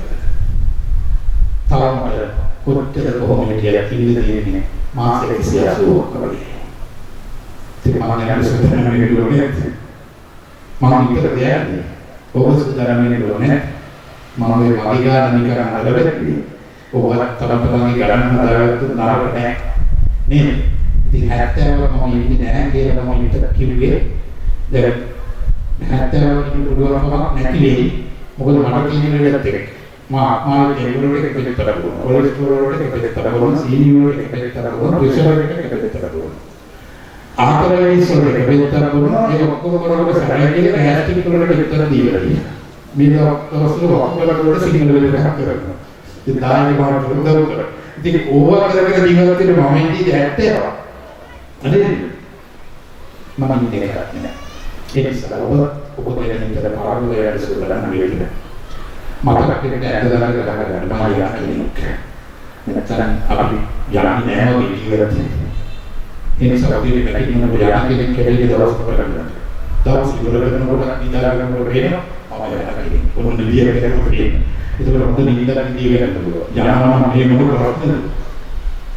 තාම කොච්චර කොහොමද කියලා කිව්වේ මාස 180ක් වගේ. ඉතින් මම යන සුදුනේ නෙවෙයි. මම විතර දෙන්නේ. ඔබ සුදුනේ නෙවෙයි. මම මේ වගේගාන නිකන් හදලා ඔබත් තරම්තරගේ ගණන් හදාගත්තු නාරක නැහැ. නේද? ඉතින් 70 මම ඉන්නේ නැහැ කියලා මම විතර කිව්වේ. දැන් 70 කිව්ව පුළුවන්කමක් නැති වෙයි. මොකද මට කියන දෙයක් එක. මා ආත්මාවේ දෙවිවරුන්ට එකපෙත්තට කරනවා. කොලෙස්ටරෝල් වලට එකපෙත්තට කරනවා. සීනි වලට එකපෙත්තට කරනවා. ප්‍රෙෂර් වලට එකපෙත්තට කරනවා. ආතරයිස් වලට එකපෙත්තට කරනවා. ඒ ඔක්කොම කරනකොට සැරේදී ගෑස්ට්‍රික් වලට විතර දීලා තියෙනවා. මේ ඔක්කොම වලට සිගනල් වලට කරනවා. ඉතින් තායි මාට උදව් කරා. ඉතින් ඕවා කරගෙන ජීවත් වෙන මම ඉන්නේ 70. නේද? මම ඉන්නේ එකක් නෑ. ඒ නිසා ඔබ දෙන්නේ ඉතල පාරවලට සුබලන්න වෙන්නේ. මතක කෙනෙක් ඇදලා ගන්න මායියා කෙනෙක්. නැත්නම් අපි යන්නේ නැහැ වගේ ජීවිතේ. ඒ නිසා අපි මෙතන මොන කෙනෙක් කෙරෙහි දවස් කරගන්න. දවස් ඉවරනකොට නිදාලා ගන්නකොට වෙනවා. ඔන්න නිදිය කරනකොට ඒක. ඒක හොඳ නිදියක් නිදිය ගන්න පුළුවන්. යනවා මේ මොන කරන්නේ?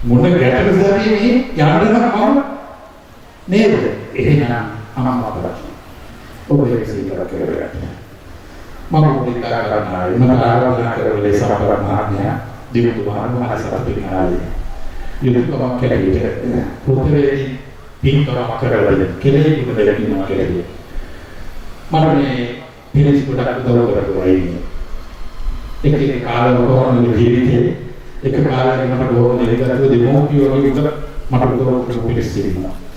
මොන ගැටලුවද මේ යන්න නම් නේද? එහෙනම් අම්මා අපරාධ. ඔබ ඒක සිතලා කරගන්න. මම මොකද කරන්නේ? මම ආරම්භ කරලා සමහර මහත්මයා දිවිතු මහත්මයා සත්‍විනාලේ. යුතුයකම කෙරෙහිද? පුතේ පින්කරම කරලා කෙරෙහි ඉඳලා කෙරෙහි. මම මේ පිළිස් කොටක් උදව් කරලා ඉන්නේ. එක කාලවක ජීවිතේ එක කාලයක මට බොහෝ දෙයකට දෙමෝපියෝ වගේ මට උදව් කරපු පිළිස් ඉන්නවා.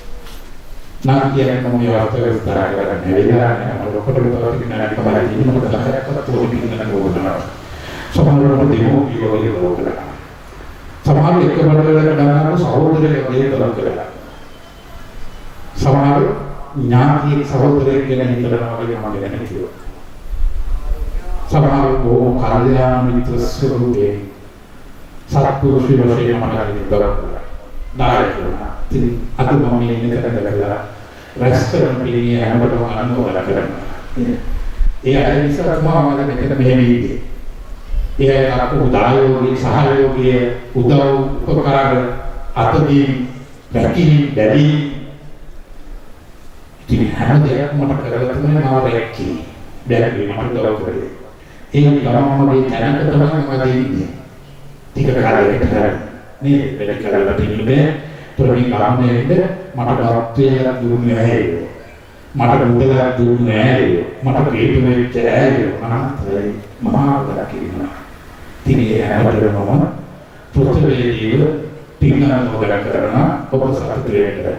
නම් කියන්නේ මම මේ වර්තක විස්තර කරන්නේ වෙලා නැහැ. ඔකට උදව් කරන්න කමයි මට 10ක්වත් පොඩි පිළිගන්න ඕනවා. සමහරවිට දෙමෝපියෝ වගේ උදව් කරලා. සමහර එක බඩවලට ගන්නවා සහෝදරයෙක් වගේ උදව් කරලා. සමහර ඥාති සහෝදරයෙක් ගැන හිතනවා වගේ මම ගැන හිතුවා. සමහර බොහෝ කල්යාණ මිත්‍ර ස්වරූපේ සත්පුරුෂය වශයෙන් මම හරි උදව් කරලා. නායකයා ඉතින් අද මම මේ ඉන්න කරලා රෙස්ටොරන්ට් පිළිගිය හැමෝටම අනුමත කරනවා. ඒ අය නිසා මම මෙතන මෙහෙම ඉන්නේ. ඒ අර උදායෝගී සහයෝගී උදව් උපකාර අතදී රැකී දැඩි ඉතින් හැම දෙයක්ම මට කරලා තමයි මම රැකී දැඩි මට උදව් කරේ. ඒ ගමමගේ තැනක තමයි මම ඉන්නේ. ටික කාලයකට නේ වෙන කරලා තිබුණේ ප්‍රවි කාමයේද මට රත්වේලා දුන්නේ නැහැ. මට මුදලක් දුන්නේ නැහැ. මට කේතු වෙච්ච නැහැ. මහා වඩා කියනවා. ඉතින් ඒ හැමදේම මම පෘථිවියේ පින්නම් උදා කරනවා ඔබ සතුට වෙන්න.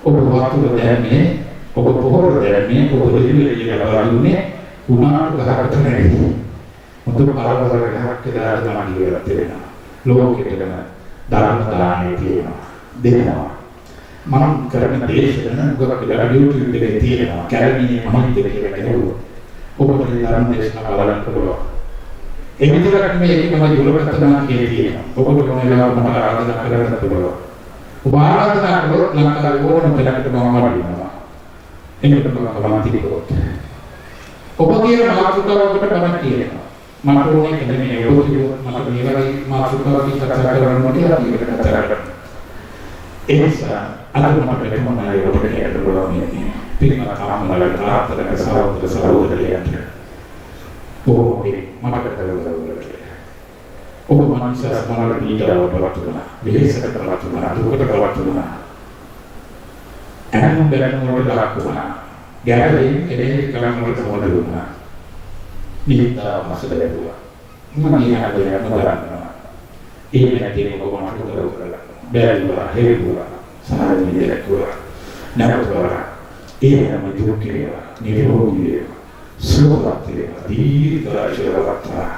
ඔබ වතුර දැම්මේ ඔබ පොහොර දැම්මේ ඔබ දෙවියන් ලබා දුන්නේ උනාට ගහකට නෙවෙයි. මුතු පාරවල ගහක් කියලා තමයි කියලා තියෙනවා. ලෝකෙටම ධර්ම දානේ තියෙනවා. දෙනවා. මම කරන දේශන උගක් කියලා YouTube එකේ තියෙනවා. කැලණියේ මහින්ද කියලා කෙනෙකුට. ඔබට ධර්ම දේශනා බලන්න පුළුවන්. ඒ විදිහට මේ එකම දුරකථන තියෙනවා. ඔබට ඕන වෙලාවක මට ආරාධනා කරන්න පුළුවන්. ඔබ ආරාධනා කළොත් ලංකාවේ ඕනම තැනකට මම වඩිනවා. එන්නට බලන්න තිබුණොත්. ඔබ කියන මාතෘකාවකට බලන්න කියනවා. මට ඕනේ කැලණියේ ඔබ මට මේ වගේ මාතෘකාවකින් කතා කරන්න ඕනේ කියලා කතා කරනවා. ඒ නිසා අද මට ලැබුණා ඔබට කියන්න පුළුවන් මේ පිළිමා කාමවල ආත්මක සහෝදර සහෝදරියන්ට. ඔබේ මට කතාවල ඔබ මනස සමාන දීලා වටවතුනා විශේෂකට වටවතුනා දුකට වටවතුනා එනම් බැලන වල දාකුණා ගැරේ කෙරේ කරන් වලට මොනදුනා නිහිතා මාසලෙදුවා මම නිහාදේ මදරන්නවා ඒ නැතිව ඔබ මට උදව් කරලා බැලුවා හේතුවා සාරි දෙලකුවා නැවතුවා ඒනම දුක්ඛේවා නිරෝගීවා සුවපත්ේවා දීර්ඝායුෂවත්වා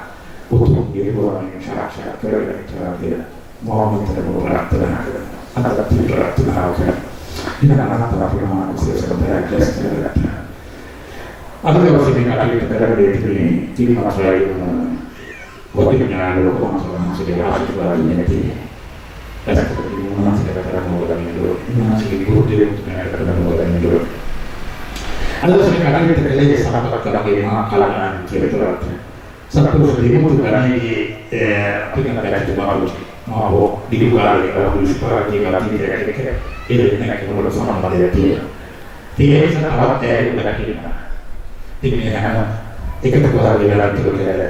උතුම් නිර්වාණය සාක්ෂාත් කරගන්න මොහොතකට ප්‍රාර්ථනා කරනවා අදත් ප්‍රාර්ථනා කරනවා ඉතින් අනාත්ම ප්‍රමාණ සේසකතරක් දැක්කලා අද දවසේ මේ කටයුතු කරගෙන ඉතිරි මාසයයි වටින ඥාන ලෝකෝමසලම සිට ආශිර්වාද නැති එතකොට මොනවාද කරන්න ඕනද මොනවාද ගුරු දෙවියන්ට කරන්න ඕනද අද දවසේ කටයුතු කළේ සාපක් කරගෙන ආකලන කියලා සත්පුරුෂ දෙවියන්ට ගණයේ අපිට දැක්ක බාරු ආවෝ දිගුකාරේ කවුරුස්පාරකේ කලිතේ ඒ දෙන්නක වල සම්බන්ධය තියෙනවා. ඒ නිසා තවත් ඇයි දැකිනවා. ඉතින් හැම එකතු කරලා වෙලා තිබුණේ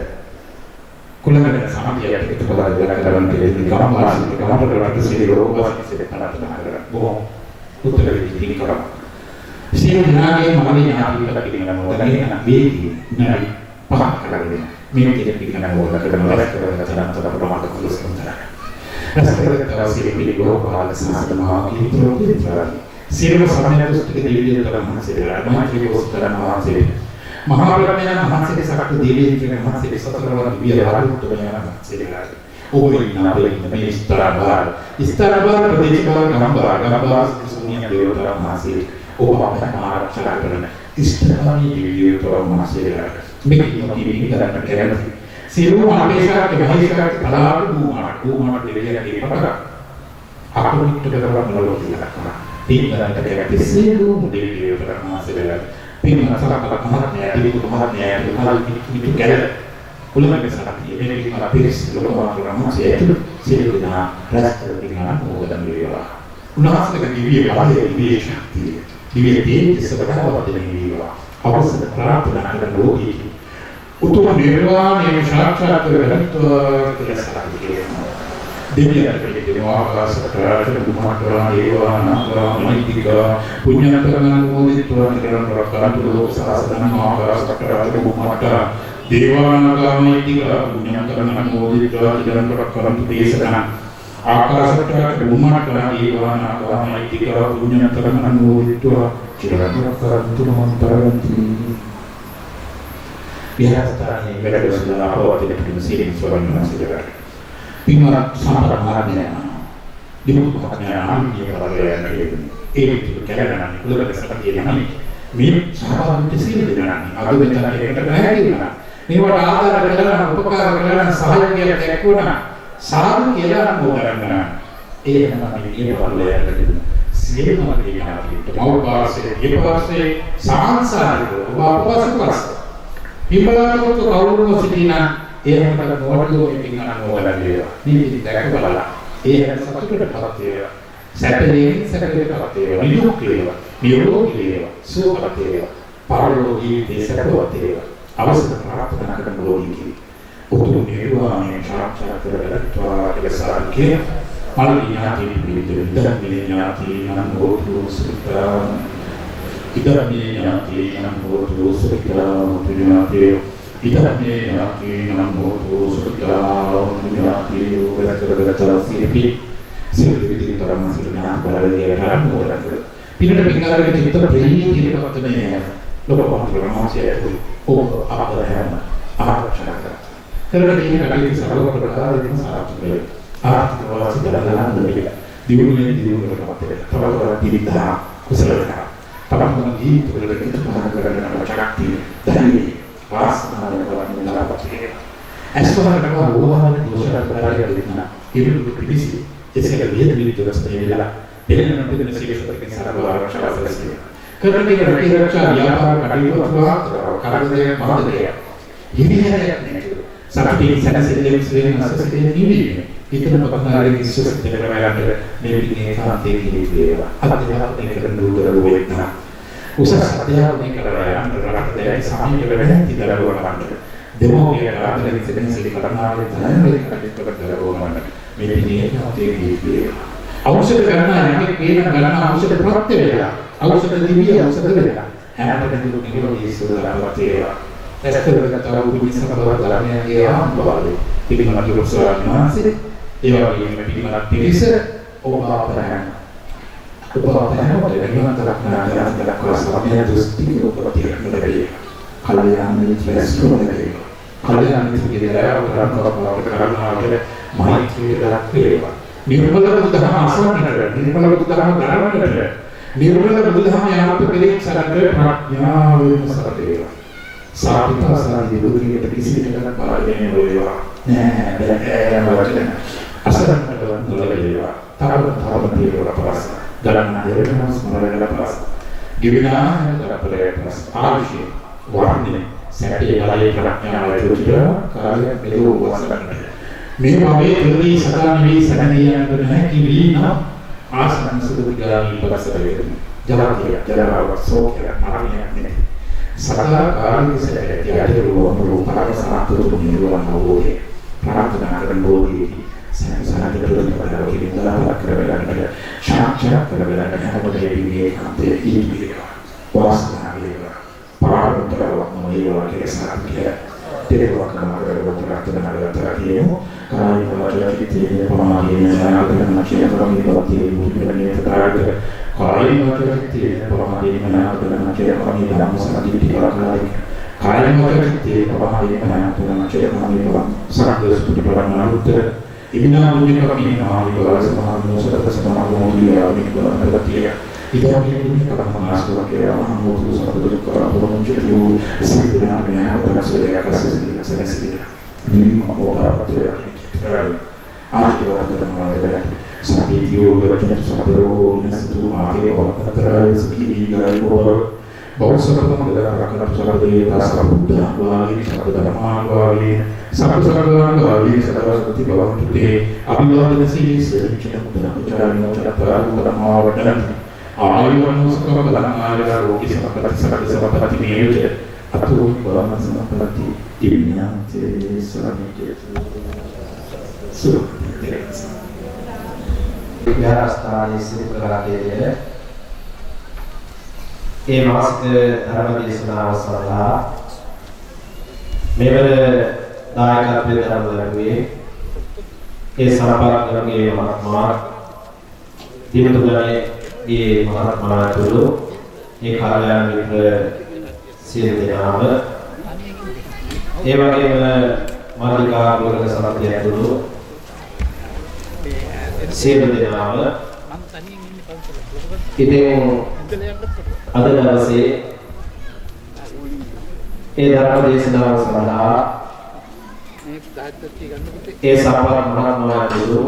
කුලකට සමාජය එකතු කරලා වෙලා කරන දෙයක් ගමවාසික ගමකට සිටි රෝගවාසික ප්‍රාර්ථනා කරලා බොහොම උත්තර දෙන්න කරා. සියලු ඥානයේ මගේ ඥානීකලා කියනවා මොකද වේදී ඥානි පහක් කරගෙන මේ දෙක පිළිගන්න ඕන කරන වැඩ කරන තරම් ප්‍රමාණ කුලස්කම් කරා. රසකරකව සිරිපිලි ගෝපාල සාධමා කීතෝ සිරිම සම්මත දෙවියන් තරම් මහසෙලා මහත්‍රි කොස්තරම් මහසෙලා මහා ප්‍රඥා මහසෙලා සකත් දෙවියන් කියන මහසෙලා සතරවර දිව්‍ය ආරූප වෙනා මහසෙලා ඕවිනා දෙවියන් මේ ස්තරබාර ප්‍රදේශවල ගම්බා සුනිය දේවතර මහසෙලා ඕපම ආරක්ෂා කරන ස්තරාණී දිව්‍ය තරම් මහසෙලා මේක ඉතිරි කරන්න කරන්නේ සිරු ආපේශාක මහේශාක කලාව දුමාට දෙවියන්ගේ පටක අපිට කරවන්න ලෝකීලා පින්තරන්ට දෙයක් සිරු දෙවියෝ කරමාසෙලා පින්තරන්ට මහත්මයා දිවිතු මහත්මයා කලල් පිටු ගැල කුලමක සරපිය මේක අපිරිස් ලෝකමාග්‍රමසේ සිරු දනා රැස්තර දිනා මොකදම් වේවා උනාසක දිවිය බලයේ දිවිය ශක්තිය දිවිය තේ සබතාව දෙවියවා අවසර ප්‍රාර්ථනා කරන ලෝකී උතුම් නිර්වාණය සාක්ෂාත් කරගන්න කියලා සාකච්ඡා දෙවියන්ට කියනවා ආකාශයට දුමාටරා දේවානාගා මෛත්‍රිකා පුඤ්ඤතරං මොදිත්වා නිරන් රක්ඛන්තු ලෝක සාසනං ආකාශයට දුමාටරා දේවානාගා මෛත්‍රිකා පුඤ්ඤතරං මොදිත්වා නිරන් රක්ඛන්තු දේශනං ආකාශයට දුමාටරා දේවානාගා මෛත්‍රිකා පුඤ්ඤතරං මොදිත්වා නිරන් රක්ඛන්තු මන්තරන්ති විහාරස්ථානයේ වැඩසටහන අපවතින පිළිසිරින් ස්වර්ණ සිදලා පින්වත් සම්ප්‍රදාය දිනුත් කඥාන්ගේ වලයන් ඒ විදිහට කැලණන් කුලකට සපතිය යන්නේ මේ සහභාගී සියලු දෙනා අද මෙතන එකට පැහැදිලිලා මේවට ආධාර කරලා උපකාර කරලා සහයෝගය දක්වනවා සාදු කියලා නෝදරන්න ඒ තමයි මේ වලයන් සියලුම දෙනාට මෞපාසේ දීපාසේ සාංශාරික වාපසපස් පිඹලාතොත් කවුරුම සිටිනා එහෙමකට මොඩලෝ එකකින් අනෝදලා වේවා නිදි දැකබලලා ඒ සතුටටපත් වේවා සැපයෙන් සැපයටපත් වේවා නිදුක් වේවා නිරෝගී වේවා සුවපත් වේවා පරලෝකී දේශකපත් වේවා අවසර ප්‍රාර්ථනා කරන ලෝකී උතුම් නිර්වාණය සාක්ෂාත් කරගත්තා කියලා සාර්ථකේ මල්ලිඥාති පිළිතුරු ධර්මඥාති අනංගෝතු සුත්තා ඉදරමේඥාති අනංගෝතු සුත්තා පුඤ්ඤාති ඉදරමේඥාති අනංගෝතු සුත්තා පුඤ්ඤාති වරතරගතර සිරිපි සියලු විදිහටම සියලු නාම බලයේ රාමුවරක පිළිට පිටාරේ චිත්ත ප්‍රීතියටපත් මේ ලෝකෝත්තර මාසයේ ඔබ ආපරයන් ආරක්ෂක කරගෙන කටයුතු සරලව ප්‍රකාරයෙන් සාර්ථකයි ආර්ථික වාසිය දරනන්නේ දියුණුවේ දියුණුවටපත් වෙනවා තවතවත් පිළිදා කුසලතා තමන් ජීවිතවලට උත්සාහ කරන ශක්තිය ධෛර්යය වාසනාව වඩනවාපත් ඇස්වරකට වෝහන දෝෂයක් ප්‍රකාරය දෙන්න ඉරුළු පිළිසි එසේක විහෙද විවිධවස්තේ වෙලා එළෙන පිටින සිවිසතකින් සරලව ආරක්ෂාවලසිය කරන්නේ රැකීරක්ෂා ව්‍යාපාර කටයුතු අතුවා කරදරය මහදරය හිමිහැරයක් නෑ සරපී සැනසෙල්ලෙන් ස්වයෙන් අසසතේ නිවිලි ඉතන පක්නාරේ විශ්වසතේ කරවයන්ට මේ විදිහේ කාන්තේ කිරීමේවා අධ්‍යාපනය කරන දුරවෝෙන්න උසස් අධ්‍යාපනය කරවයන්ට රටේ සාමීල වෙන තිදරවෝ ගන්නට දෙමෝපිය රාජ්‍ය විසෙන් කරනාවේ ධනවල කටයුතු කරවන්න මේ විදිහේ කාන්තේ කිරීමේවා ඖෂධ ගණනාවේ කේන ගණන ඖෂධ ප්‍රත්‍ය වේලා ඖෂධ දිවිය ඖෂධ වේලා හැමතැනම නිරෝධී සුවදාවත් වේවා ඇස්තරකට උපුමිස කරවලාන්නේ ආම්බාලේ පිළිමකට රොස්සාරනාසිරේ ඒ වගේම පිළිමකට පිරිස ඔබ අපරහන් වටේකට නාගයන්ට කොසමිය දෘෂ්ටි උපපතිරකලේ කල්යාණ මිත්‍රස්තුලේ කල්යාණ මිත්‍රගේ උදාහරණයක් කරනවා මෛත්‍රී දක්වේවා නිර්මල බුද්ධහම අසවන්නට නිර්මල බුද්ධහම දරවන්නට නිර්මල බුද්ධහම යාමත කෙරෙහි සරණ ප්‍රඥාවෙන් සරදේවා සාපිතාසාදී දුකියට කිසිදෙයක් පාලනය වේවා නෑ බැලෑම අසරණට වන්දලේවා තාව දේවර පරස දරන්න දෙරණ ස්මරණල පරස ගිවිනා දරපලේ පරස ආශි වර්ණේ සැටේ බලයේ ප්‍රඥාව දුකිය කාලය මෙලෝ වසරන්න මේ භවයේ ප්‍රති සදා නිවි සදනියන කරන කිවින ආසන්න සුදු ගාමී පරසර වේදන ජලාතිය ජලාව සෝකය මරණයක් නේ සදා කාර්යසයට යටිරුවම රූපාර සාතුරු නිරුවන් අවෝහේ ප්‍රාර්ථනා කරන බෝධි සංසාරික ප්‍රතිපදාව කිවිඳලා කරවලන්න ශාක්ෂා කරවලන්න හැමදේ විදිහේ කම්පේ ඉලිවිලා වාසනා වේවා පාරමිතාවක් මොයවා කෙසාරිය තේරවක් කරවලන්න ප්‍රාර්ථනා කරලා කායි වාචිකයේ පමාදීන නාගරණ කියන කමිතවතියේ මුලින්ම ප්‍රකාරක කායි වාචිකයේ පමාදීන නාගරණ කියන කමිතවම සම්පූර්ණ කරගන්නවා කායි වාචිකයේ පමාදීන නාගරණ කියන කමිතවම සරදස්තුති ප්‍රමාණුත්තර ඉබිනා මුලික කමිනා විවාස මහානෝසත සමාගමෝලියා විකලනගතිය ඉදාමී කර්මනාස්කරකේ මහමෝතු සරදු කරපොරොන්ජියු සිද්ධාන මහාපරසලේ අකසසිය නිම ඕපාපතේ ආශිර්වාදකරනවා සමීපියෝ වචන සමදරෝ නසතු ආගේ වතරයි සකීගායි වර බෞසරතම දරකන සරදේ දාසබුද්ධ වාලි සබදරමාන වාලි සබසරගාන වාලි සදවස්ති බවන්තුතේ අභිවාදන සීලස චිත්තමුදනාචාරණෝ චරපරාමවටන ආයුවන්සක බලමාලලා රෝගී සමපරසරද මේවිත අතු බලමසනපලති ඉන්නාචේ සරණිකේ විහාරස්ථානයේ සිට කරාදීයේ ඒ මාසික ධර්ම දේශනාව සඳහා මෙවර දායකත්වයෙන් ධර්ම දරුවේ ඒ සම්පාදකගේ මහත්මයා දිනතුගලේ මහත්මයාතුළු ඒ කාර්යාලය මිත්‍ර සියලු දෙනාම ඒ වගේම මාලිකා වර්ග සමිතිය ඇතුළු සියලු දෙනාම ඉතින් අද දවසේ ඒ ධර්ම දේශනාව සඳහා ඒ සම්පත් මහත්මයා ඇතුළු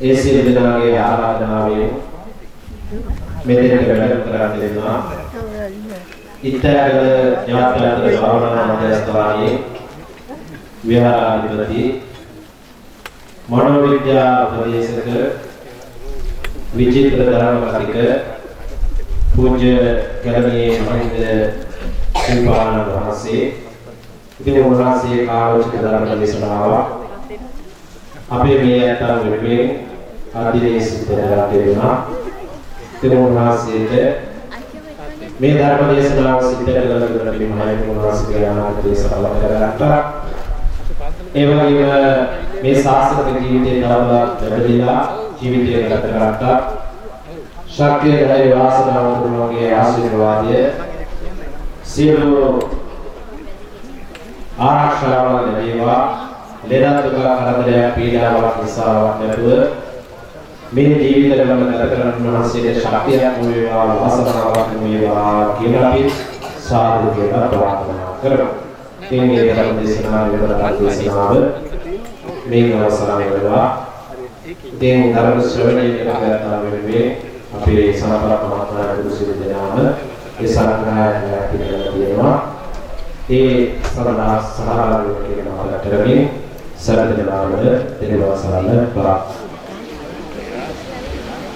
ඒ සියලු දෙනාගේ ආරාධනාවෙන් මෙතෙන්ට වැඩම කරා දෙනවා ඉත්තර ඥාත්‍යන්තර භාවනා මධ්‍යස්ථානයේ විහාරාධිපති මනෝවිද්‍යා උපදේශක විචිත්‍ර ධර්ම කතික පූජ්‍ය ගණනීය මහින්ද සිල්වාන වහන්සේ ඉතින් උන්වහන්සේ කාලෝචිත ධර්ම දේශනාව අපේ මේ ඇතන් වෙනුවෙන් ආදිදේශ සිද්ධා දෙනවා ඉතින් උන්වහන්සේට මේ ධර්ම දේශනාව සිද්ධ කරලා පිළිමයි උන්වහන්සේගේ අනාගතයේ සඵල කරගත්තා ඒ වගේම මේ සාසනික ජීවිතේ තවමත් වැඩිලා ජීවිතය ගත කරන්නට ශක්තිය ධෛර්ය වාසනාව තුමගේ ආශිර්වාදය සියලු ආරක්ෂාව ලැබේවා. ලෙඩ දුක කරදරයක් පීඩාවක් නිසාවක් නැතුව මේ ජීවිතවල ගත කරන්න මනසේට ශක්තියක් වේවා වාසනාවක් වේවා කියලා අපි සාදු කියලා ප්‍රාර්ථනා කරමු. මේ ධර්ම දේශනාව දේශනාව මේ අවසරය වේවා. දැන් ධර්ම ශ්‍රවණය කරගන්නා වෙන්නේ අපේ සමහර මහත්මයා දුසිර දනාම ඒ සාකච්ඡාවක් පිළිබඳව තියෙනවා. ඒ සරණ සහාය වෙන කෙනා කරමින් සරදනාවල දෙවසරල ප්‍රාර්ථනා